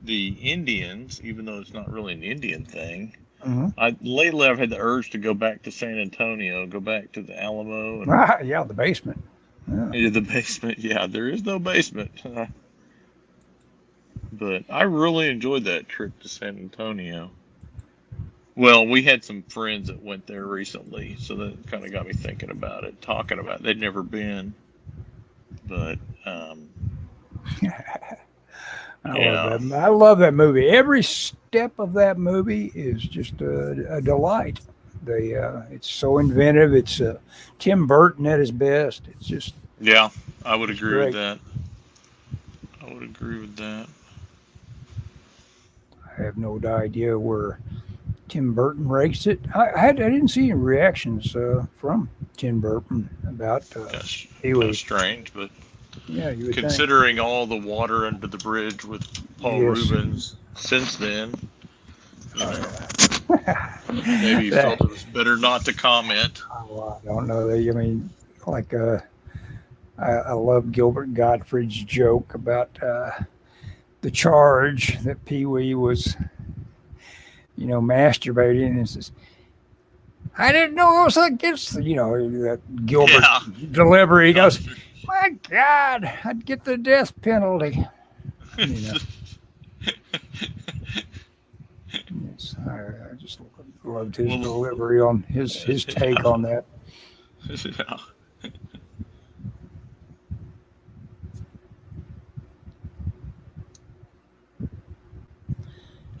Indians, even though it's not really an Indian thing.
Mm-hmm.
Lately I've had the urge to go back to San Antonio, go back to the Alamo. And,
yeah, the basement.
Yeah, the basement. Yeah, there is no basement. But I really enjoyed that trip to San Antonio. Well, we had some friends that went there recently, so that kind of got me thinking about it, talking about it. They'd never been, but
I love that movie. Every step of that movie is just a delight. It's so inventive. It's Tim Burton at his best. It's just
I would agree
great.
with that. I would agree with that.
I have no idea where Tim Burton rates it. I didn't see any reactions from Tim Burton about
Kind of strange, but
yeah, you would
considering
think.
all the water under the bridge with Paul Rubens since then, maybe he felt it was better not to comment.
Oh, I don't know. I mean, like I love Gilbert Gottfried's joke about the charge that Pee Wee was, masturbating, and says, "I didn't know it was against," that Gilbert delivery. He goes, "My God, I'd get the death penalty." I just loved his delivery on his take on that.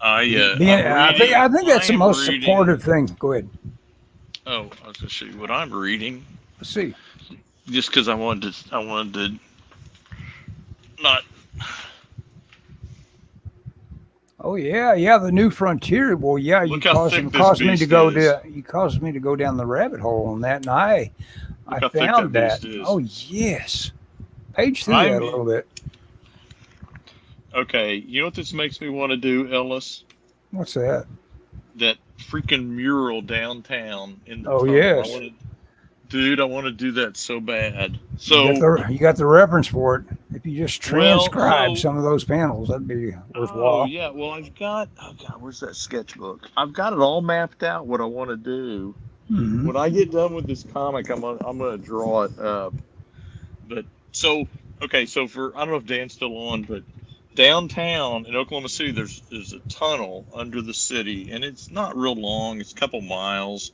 Yeah.
I think that's the most supportive thing. Go ahead.
Oh, I was going to see what I'm reading.
Let's see.
Just because I wanted to not.
Oh yeah, the New Frontier. Well, yeah, you caused me to go down the rabbit hole on that, and I found that. Oh yes, page through that a little bit.
Okay, you know what this makes me want to do, Ellis?
What's that?
That freaking mural downtown in the
tunnel. Yes.
I want to do that so bad. So
you got the reference for it. If you just transcribe some of those panels, that'd be worthwhile.
Oh yeah, well I've got. Oh God, where's that sketchbook? I've got it all mapped out. What I want to do. Mm-hmm. When I get done with this comic, I'm gonna draw it up. But so for I don't know if Dan's still on, but downtown in Oklahoma City, there's a tunnel under the city, and it's not real long. It's a couple miles.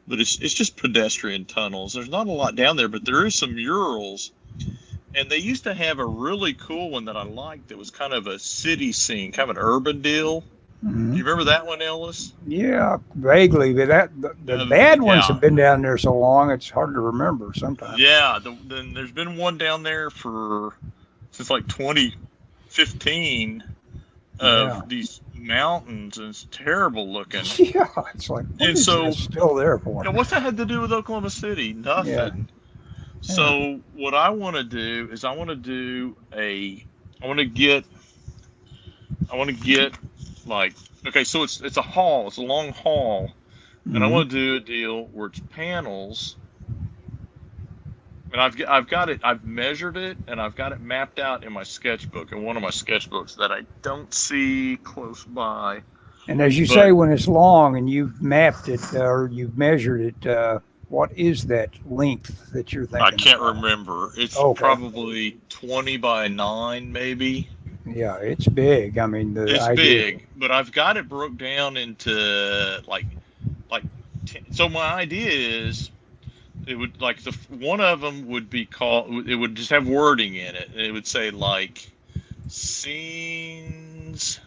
But it's just pedestrian tunnels. There's not a lot down there, but there is some murals. And they used to have a really cool one that I liked that was kind of a city scene, kind of an urban deal. Mm-hmm. Do you remember that one, Ellis?
Yeah, vaguely. But the bad ones have been down there so long, it's hard to remember sometimes.
Yeah, then there's been one down there since like 2015 of these mountains, and it's terrible looking.
Yeah, it's like, it's still there for?
What's that had to do with Oklahoma City? Nothing. Yeah. So what I want to do is I want to get like, okay, so it's a hall, it's a long hall, and I want to do a deal where it's panels And I've got it. I've measured it, and I've got it mapped out in my sketchbook, in one of my sketchbooks that I don't see close by.
And as you
But
say, when it's long and you've mapped it or you've measured it, what is that length that you're thinking
I can't
about?
remember. It's
Okay.
probably 20 by 9, maybe.
Yeah, it's big. I mean, the
It's
idea.
big, but I've got it broke down into like 10. So my idea is it would like one of them would be called. It would just have wording in it, and it would say like scenes.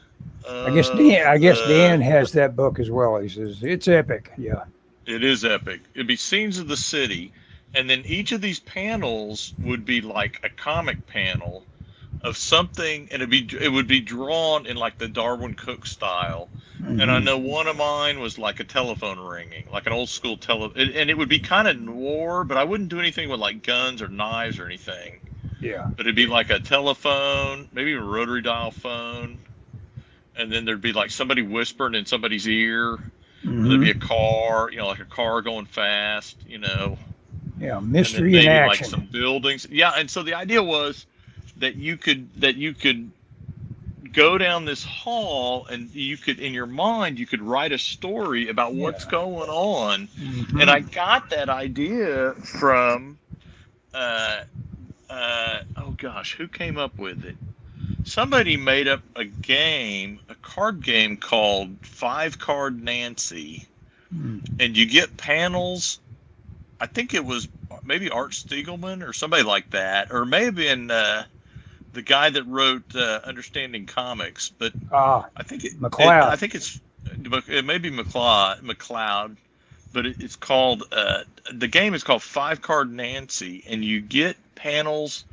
I guess Dan has that book as well. He says it's epic. Yeah.
It is epic. It'd be scenes of the city, and then each of these panels would be like a comic panel of something, and it would be drawn in like the Darwin Cook style.
Mm-hmm.
And I know one of mine was like a telephone ringing, like an old school and it would be kind of noir, but I wouldn't do anything with like guns or knives or anything.
Yeah.
But it'd be like a telephone, maybe a rotary dial phone, and then there'd be like somebody whispering in somebody's ear.
Mm-hmm.
There'd be a car, like a car going fast,
Yeah,
and
mystery
then
in
maybe
action.
like some buildings. Yeah, and so the idea was that you could go down this hall, and you could, in your mind, you could write a story about what's going on.
Mm-hmm.
And I got that idea from, oh gosh, who came up with it? Somebody made up a card game called 5-Card Nancy, and you get panels. I think it was maybe Art Stiegelman or somebody like that, or maybe the guy that wrote Understanding Comics. But I think
McLeod.
It may be McLeod, but it's called the game is called 5-Card Nancy, and you get panels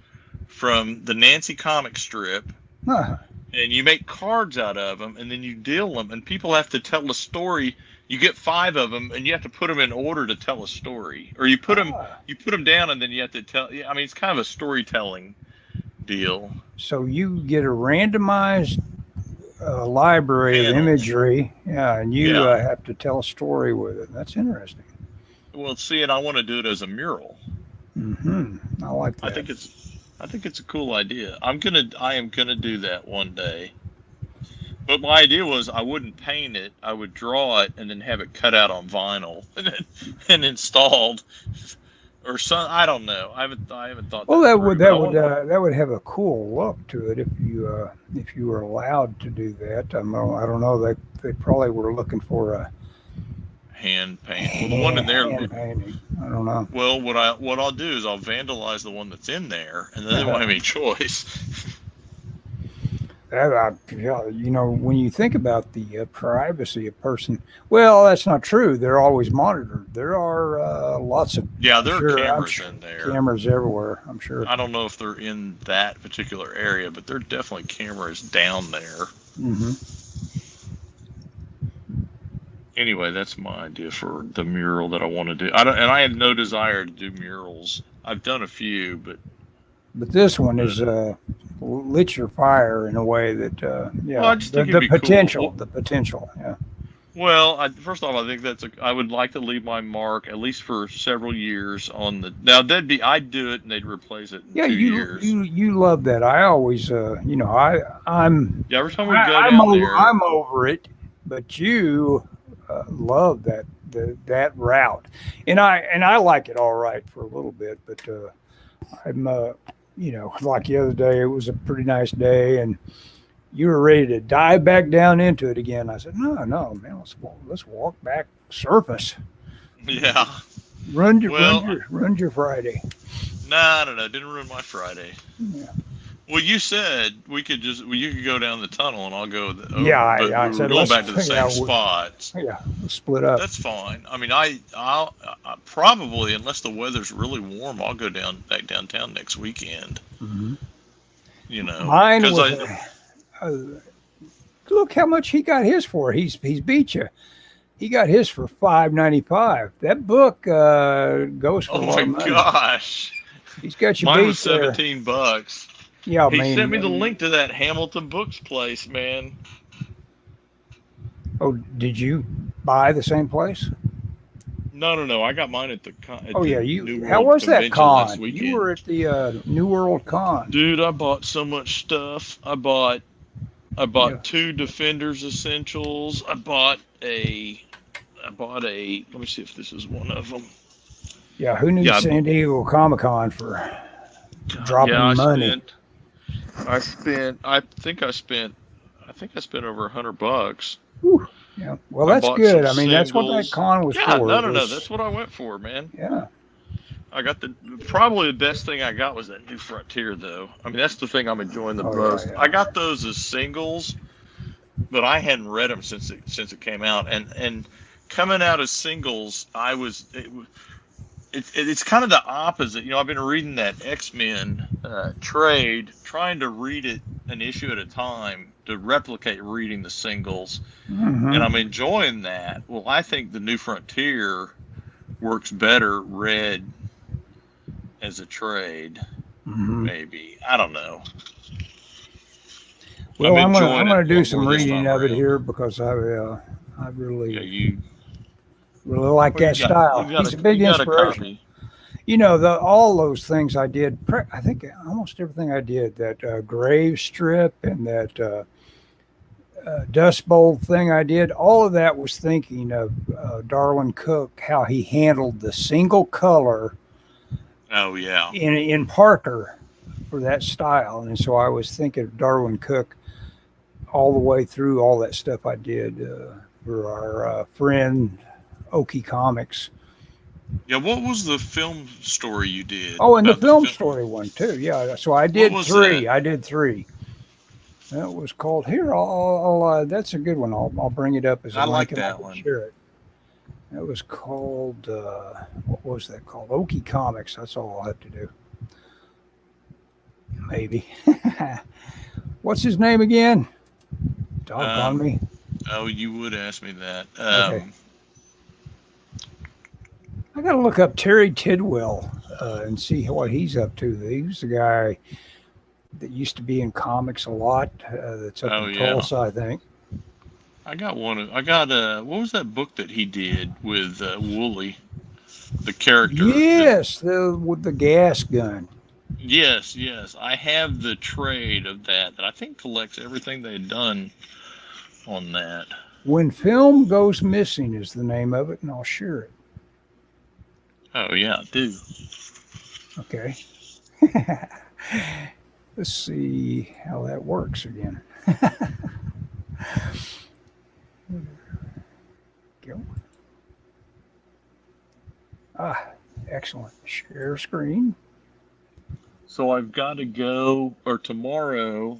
from the Nancy comic strip.
Huh.
And you make cards out of them, and then you deal them, and people have to tell a story. You get 5 of them, and you have to put them in order to tell a story, or you put them down, and then you have to tell. I mean, it's kind of a storytelling deal.
So you get a randomized library of imagery, and you have to tell a story with it. That's interesting.
Well, see, and I want to do it as a mural.
Mm-hmm. I like that.
I think it's a cool idea. I am gonna do that one day. But my idea was I wouldn't paint it. I would draw it and then have it cut out on vinyl and installed, or some. I don't know. I haven't thought.
Well, that would have a cool look to it if you were allowed to do that. I don't know. They probably were looking for a
hand paint. Well, the one in there.
Hand painting. I don't know.
Well, what I'll do is I'll vandalize the one that's in there, and then they won't have any choice.
When you think about the privacy of person, well, that's not true. They're always monitored. There are lots of
there are cameras in there.
Cameras everywhere. I'm sure.
I don't know if they're in that particular area, but there are definitely cameras down there.
Mm-hmm.
Anyway, that's my idea for the mural that I want to do. I have no desire to do murals. I've done a few, but
this one is lit your fire in a way that
Well, I just think it'd be
potential,
cool.
the potential, yeah.
Well, first off, I think I would like to leave my mark at least for several years on the. Now I'd do it and they'd replace it in 2 years.
You love that. I always, I'm.
Yeah, every time we go
down
there,
I'm over it, but you love that route, and I like it all right for a little bit, but I'm like the other day, it was a pretty nice day, and you were ready to dive back down into it again. I said, no, man, let's walk back surface.
Yeah.
Run your Friday.
No, didn't ruin my Friday.
Yeah.
Well, you said you could go down the tunnel and I'll go.
I said
we're going back to the same spots.
Yeah, we'll split up.
That's fine. I mean, I'll probably, unless the weather's really warm, I'll go back downtown next weekend.
Mm-hmm.
Mine
was. Look how much he got his for. He's beat you. He got his for $5.95. That book goes for a lot of money.
Oh my gosh!
He's got you
Mine
beat.
Was $17.
Yeah,
he sent me the link to that Hamilton Books place, man.
Oh, did you buy the same place?
No. I got mine at the
Oh yeah,
New
How
World
was that
Convention last
con?
weekend.
You were at the New World Con.
Dude, I bought so much stuff. I bought
Yeah.
2 Defenders Essentials. I bought a. Let me see if this is one of them.
Yeah. Who needs
Yeah,
San Diego Comic Con for dropping money?
I think I spent over $100.
Whew. Yeah. Well,
I
that's
bought
good.
some
I mean, that's what that
singles.
con was
Yeah,
for.
no. That's what I went for, man.
Yeah.
I got probably the best thing I got was that New Frontier, though. I mean, that's the thing I'm enjoying the most.
Yeah.
I got those as singles, but I hadn't read them since it came out. And coming out as singles, it's kind of the opposite. I've been reading that X-Men trade, trying to read it an issue at a time to replicate reading the singles, and I'm enjoying that. Well, I think the New Frontier works better read as a trade, maybe. I don't know.
Well, I'm gonna do some reading of it here because I really like that style. He's a big inspiration. All those things I did. I think almost everything I did. That Grave strip and that Dust Bowl thing I did. All of that was thinking of Darwin Cook, how he handled the single color.
Oh yeah.
In Parker for that style, and so I was thinking of Darwin Cook all the way through all that stuff I did for our friend Oki Comics.
Yeah, what was the film story you did?
Oh, and the film story one too. Yeah, so I did 3.
That?
I did 3. That was called here. I'll that's a good one. I'll bring it up as a link.
I like that one.
Share it. That was called, what was that called? Oki Comics. That's all I'll have to do. Maybe. What's his name again? Doggone me.
Oh, you would ask me that.
Okay. I got to look up Terry Tidwell and see what he's up to. He's the guy that used to be in comics a lot. That's up in Tulsa, I think.
I got one. What was that book that he did with Wooly, the character?
Yes, with the gas gun.
Yes. I have the trade of that I think collects everything they'd done on that.
When Film Goes Missing is the name of it, and I'll share it.
Oh yeah, I do.
Okay. Let's see how that works again. Go. Excellent. Share screen.
So I've got to go, or tomorrow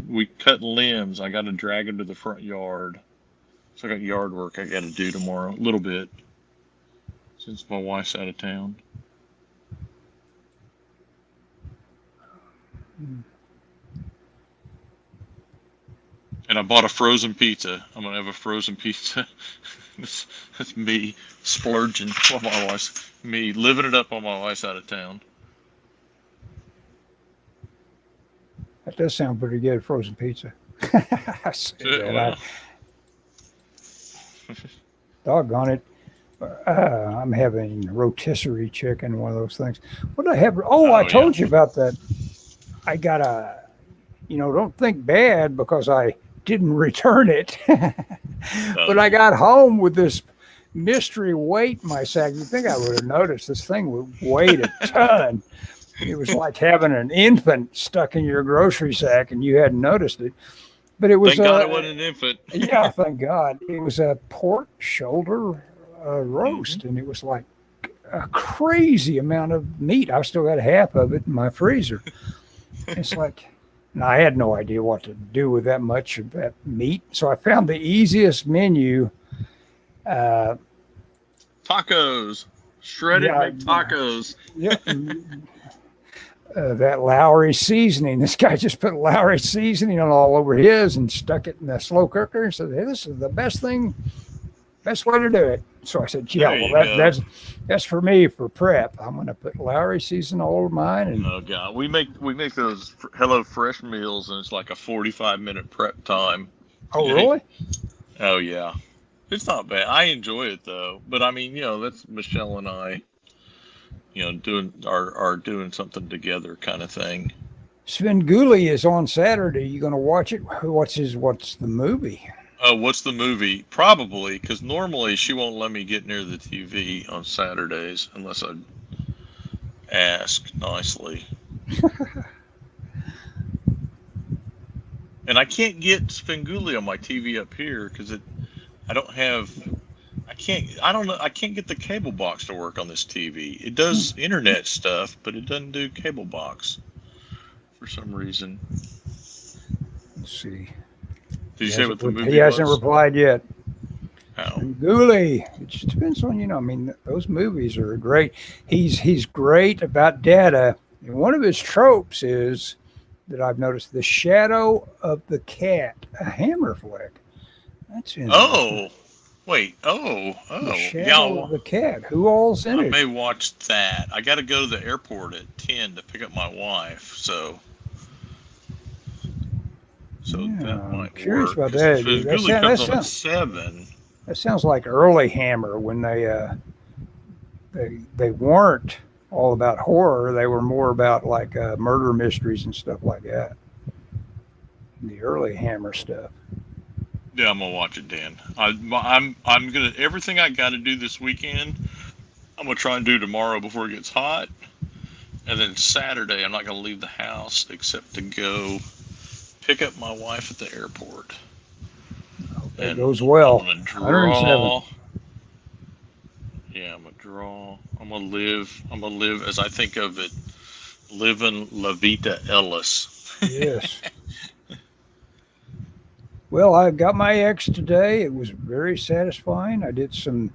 we cut limbs. I got to drag them to the front yard. So I got yard work I got to do tomorrow, a little bit, since my wife's out of town. And I bought a frozen pizza. I'm going to have a frozen pizza. That's me splurging while me living it up while my wife's out of town.
That does sound pretty good, frozen pizza. Doggone it. I'm having rotisserie chicken, one of those things. What did I have? I told you about that. I got don't think bad because I didn't return it. But I got home with this mystery weight in my sack. You think I would have noticed this thing weighed a ton. It was like having an infant stuck in your grocery sack and you hadn't noticed it. But it was
thank God it wasn't an infant.
Yeah, thank God. It was a pork shoulder roast, and it was like a crazy amount of meat. I still got half of it in my freezer. It's like, and I had no idea what to do with that much of that meat. So I found the easiest menu.
Tacos. Shredded tacos.
Yeah. That Lowry seasoning. This guy just put Lowry seasoning on all over his and stuck it in the slow cooker and said, hey, this is the best way to do it. So I said, that's for me for prep. I'm going to put Lowry seasoning all over mine. And
oh God, we make those Hello Fresh meals and it's like a 45-minute prep time.
Oh really?
Oh yeah. It's not bad. I enjoy it though. But I mean, that's Michelle and I, doing doing something together kind of thing.
Svengoolie is on Saturday. You going to watch it? What's the movie?
What's the movie? Probably, because normally she won't let me get near the TV on Saturdays unless I ask nicely. And I can't get Svengoolie on my TV up here because I don't know. I can't get the cable box to work on this TV. It does internet stuff, but it doesn't do cable box for some reason.
Let's see.
Did you say what the movie was?
He hasn't replied yet.
Oh.
Ghoulie. It just depends on, I mean, those movies are great. He's great about data. And one of his tropes is that I've noticed The Shadow of the Cat, a Hammer flick. That's interesting.
Oh, wait. Oh.
The Shadow of the Cat. Who all's in it?
I may watch that. I got to go to the airport at 10 to pick up my wife, so
yeah,
that might
I'm curious
work.
about that.
It usually comes on at 7.
That sounds like early Hammer when they weren't all about horror. They were more about like murder mysteries and stuff like that. The early Hammer stuff.
Yeah, I'm gonna watch it, Dan. I'm gonna everything I got to do this weekend. I'm gonna try and do tomorrow before it gets hot, and then Saturday I'm not gonna leave the house except to go pick up my wife at the airport.
It goes well.
I'm gonna draw. Yeah, I'm gonna draw. I'm gonna live as I think of it, living La Vita Ellis.
Yes. Well, I got my X today. It was very satisfying. I did some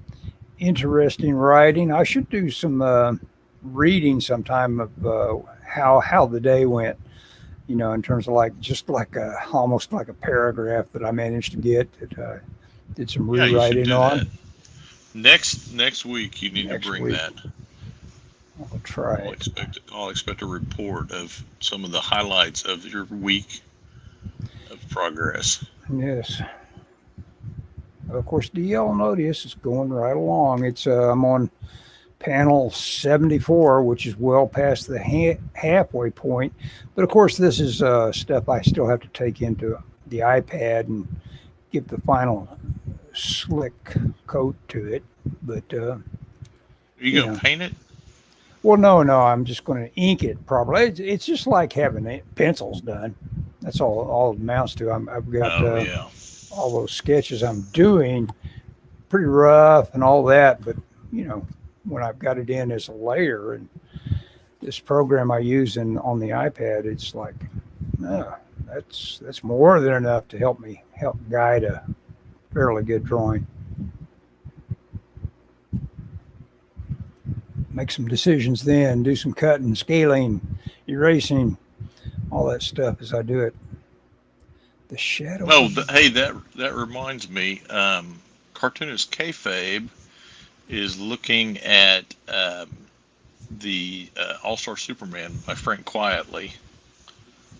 interesting writing. I should do some reading sometime of how the day went. In terms of almost like a paragraph that I managed to get that did some rewriting on.
That. Next week you need to bring that.
I'll try.
I'll expect a report of some of the highlights of your week of progress.
Yes. Of course, DL Notice is going right along. I'm on panel 74, which is well past the halfway point. But of course, this is stuff I still have to take into the iPad and give the final slick coat to it. But
are you going to paint it?
Well, no. I'm just going to ink it probably. It's just like having pencils done. That's all it amounts to. I've got all those sketches I'm doing, pretty rough and all that. But when I've got it in as a layer, and this program I use on the iPad, it's like, that's more than enough to help guide a fairly good drawing. Make some decisions then, do some cutting, scaling, erasing, all that stuff as I do it. The Shadow.
Oh, hey, that reminds me. Cartoonist Kayfabe is looking at the All-Star Superman by Frank Quietly.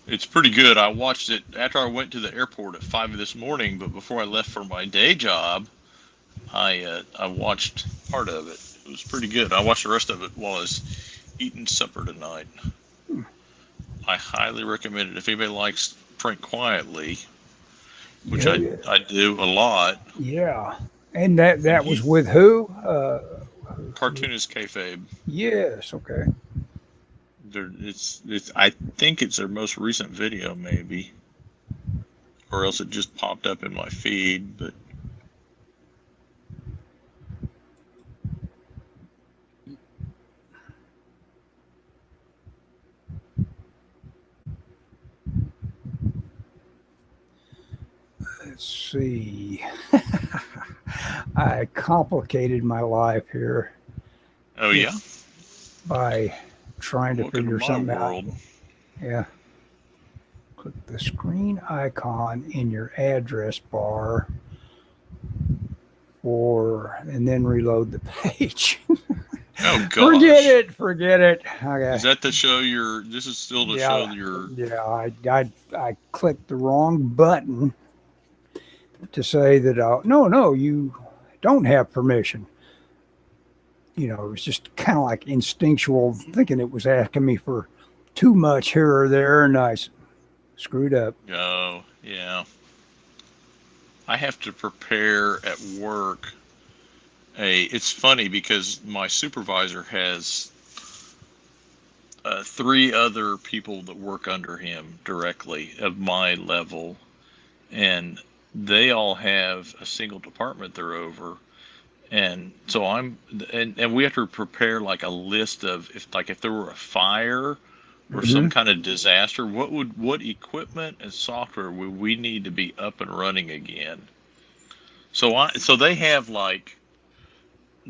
It's pretty good. I watched it after I went to the airport at 5 this morning, but before I left for my day job, I watched part of it. It was pretty good. I watched the rest of it while I was eating supper tonight. I highly recommend it if anybody likes Frank Quietly, which I do a lot.
Yeah. And that was with who?
Cartoonist Kayfabe.
Yes, okay.
I think it's their most recent video, maybe, or else it just popped up in my feed. But
let's see. I complicated my life here.
Oh yeah.
By trying to figure something out. Yeah. Click the screen icon in your address bar and then reload the page.
Oh gosh.
Forget it. Okay.
Is that to show this is still to show your.
Yeah, I clicked the wrong button to say that, no, you don't have permission. You know, it was just kind of like instinctual, thinking it was asking me for too much here or there, and I screwed up.
Oh, yeah. I have to prepare at work. It's funny because my supervisor has 3 other people that work under him directly of my level, and they all have a single department they're over. And so and we have to prepare like a list of if there were a fire or some kind of disaster, what equipment and software would we need to be up and running again? So they have like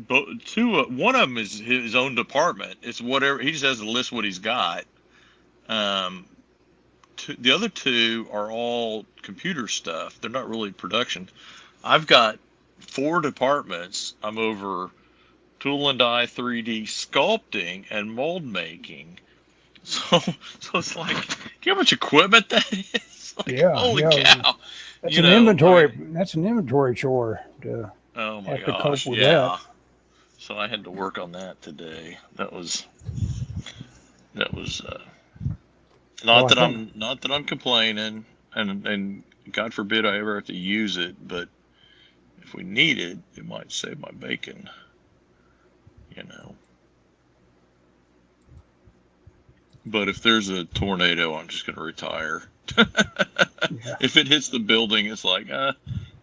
one of them is his own department. It's whatever, he just has to list what he's got. The other 2 are all computer stuff. They're not really production. I've got 4 departments. I'm over tool and die 3D sculpting and mold making. So it's like, do you know how much equipment that is? Like,
Yeah,
holy
yeah.
cow.
That's an inventory. That's an inventory chore to
Oh my
have to
gosh,
cope with
yeah.
that.
So I had to work on that today. That was not
Well,
that I'm complaining, and God forbid I ever have to use it, but if we need it, it might save my bacon, you know. But if there's a tornado, I'm just going to retire.
Yeah.
If it hits the building, it's like,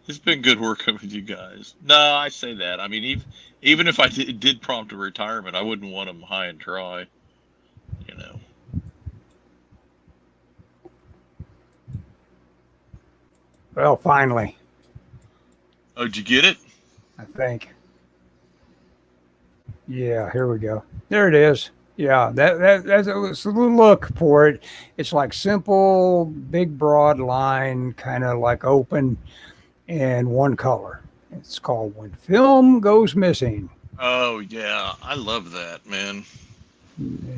it's been good working with you guys. No, I say that. I mean, even if it did prompt a retirement, I wouldn't want them high and dry, you know.
Well, finally,
Oh, did you get it?
I think. Yeah, here we go. There it is. Yeah, that's a little look for it. It's like simple, big, broad line, kind of like open, and one color. It's called When Film Goes Missing.
Oh, yeah. I love that, man.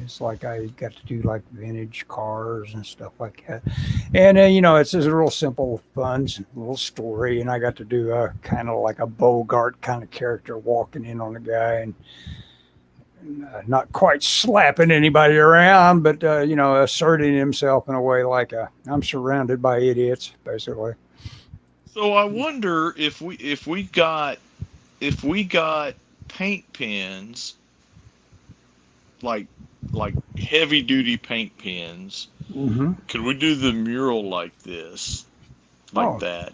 It's like I got to do like vintage cars and stuff like that. And you know, it's just a real simple, fun little story. And I got to do a kind of like a Bogart kind of character walking in on a guy and not quite slapping anybody around, but you know, asserting himself in a way like I'm surrounded by idiots, basically.
So I wonder if we got paint pens, like heavy duty paint pens.
Mm-hmm.
Could we do the mural like this, that?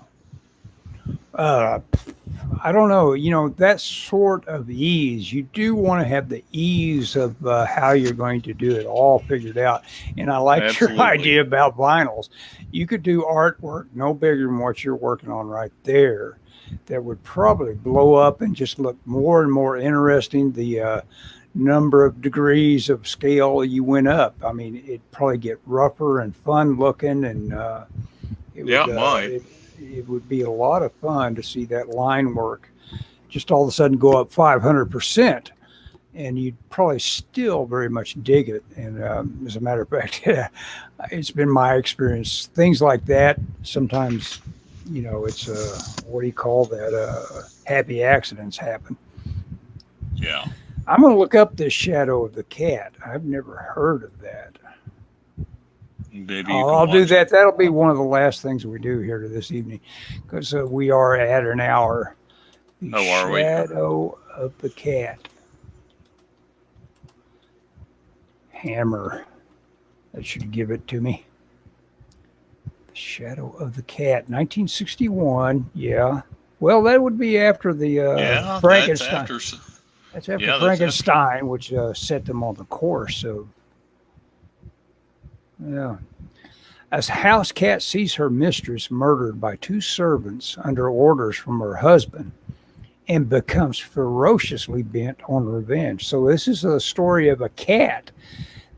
I don't know. You know, that sort of ease, you do want to have the ease of how you're going to do it all figured out. And I like
Absolutely.
your idea about vinyls. You could do artwork no bigger than what you're working on right there that would probably blow up and just look more and more interesting. The number of degrees of scale you went up. I mean, it'd probably get rougher and fun looking, and it would be a lot of fun to see that line work just all of a sudden go up 500%, and you'd probably still very much dig it. And as a matter of fact, it's been my experience. Things like that, sometimes, you know, it's what do you call that? Happy accidents happen.
Yeah.
I'm going to look up this Shadow of the Cat. I've never heard of that.
Maybe
I'll do that. That'll be one of the last things we do here this evening, because we are at an hour. The
are we?
Shadow of the Cat. Hammer. That should give it to me. The Shadow of the Cat, 1961. Yeah. Well, that would be after the Frankenstein. That's after Frankenstein, which set them on the course. So, yeah. As house cat sees her mistress murdered by 2 servants under orders from her husband and becomes ferociously bent on revenge. So this is a story of a cat.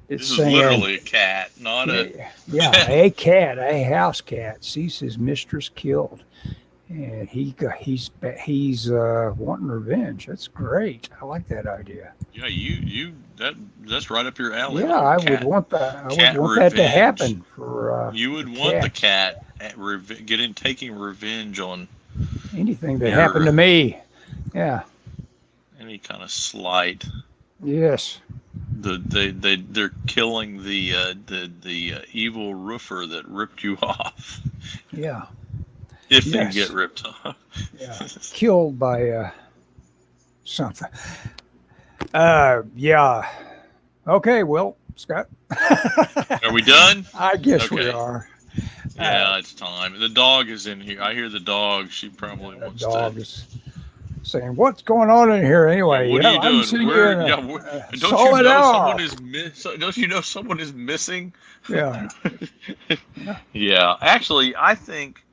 This is literally a cat, not
a cat, a house cat sees his mistress killed. And he's wanting revenge. That's great. I like that idea.
Yeah, that's right up your alley.
Yeah, I would want that. I would want that to happen for.
You would want the cat taking revenge on
anything that happened to me. Yeah.
Any kind of slight.
Yes.
They're killing the evil roofer that ripped you off.
Yeah.
If
Yes.
they get ripped off.
Yeah. Killed by something. Yeah. Okay. Well, Scott.
Are we done?
I guess we
Okay.
are.
Yeah, it's time. The dog is in here. I hear the dog. She probably
The
wants
dog
to.
is saying, "What's going on in here anyway?"
What are you
I'm
doing?
sitting here in
Don't you
solid
know
hour.
Don't you know someone is missing?
Yeah.
Yeah, actually, I think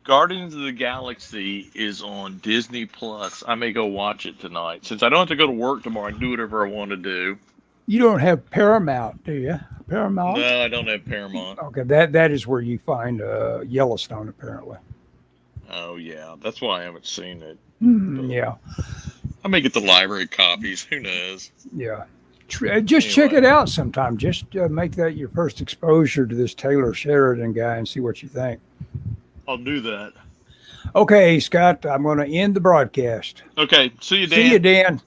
Guardians of the Galaxy is on Disney Plus. I may go watch it tonight since I don't have to go to work tomorrow. I can do whatever I want to do.
You don't have Paramount, do you? Paramount?
No, I don't have Paramount.
Okay, that is where you find Yellowstone, apparently.
Oh yeah, that's why I haven't seen it.
Yeah,
I may get the library copies. Who knows?
yeah. Just check
Anyway.
it out sometime. Just make that your first exposure to this Taylor Sheridan guy and see what you think.
I'll do that.
Okay, Scott, I'm going to end the broadcast.
Okay, see you, Dan.
See you, Dan.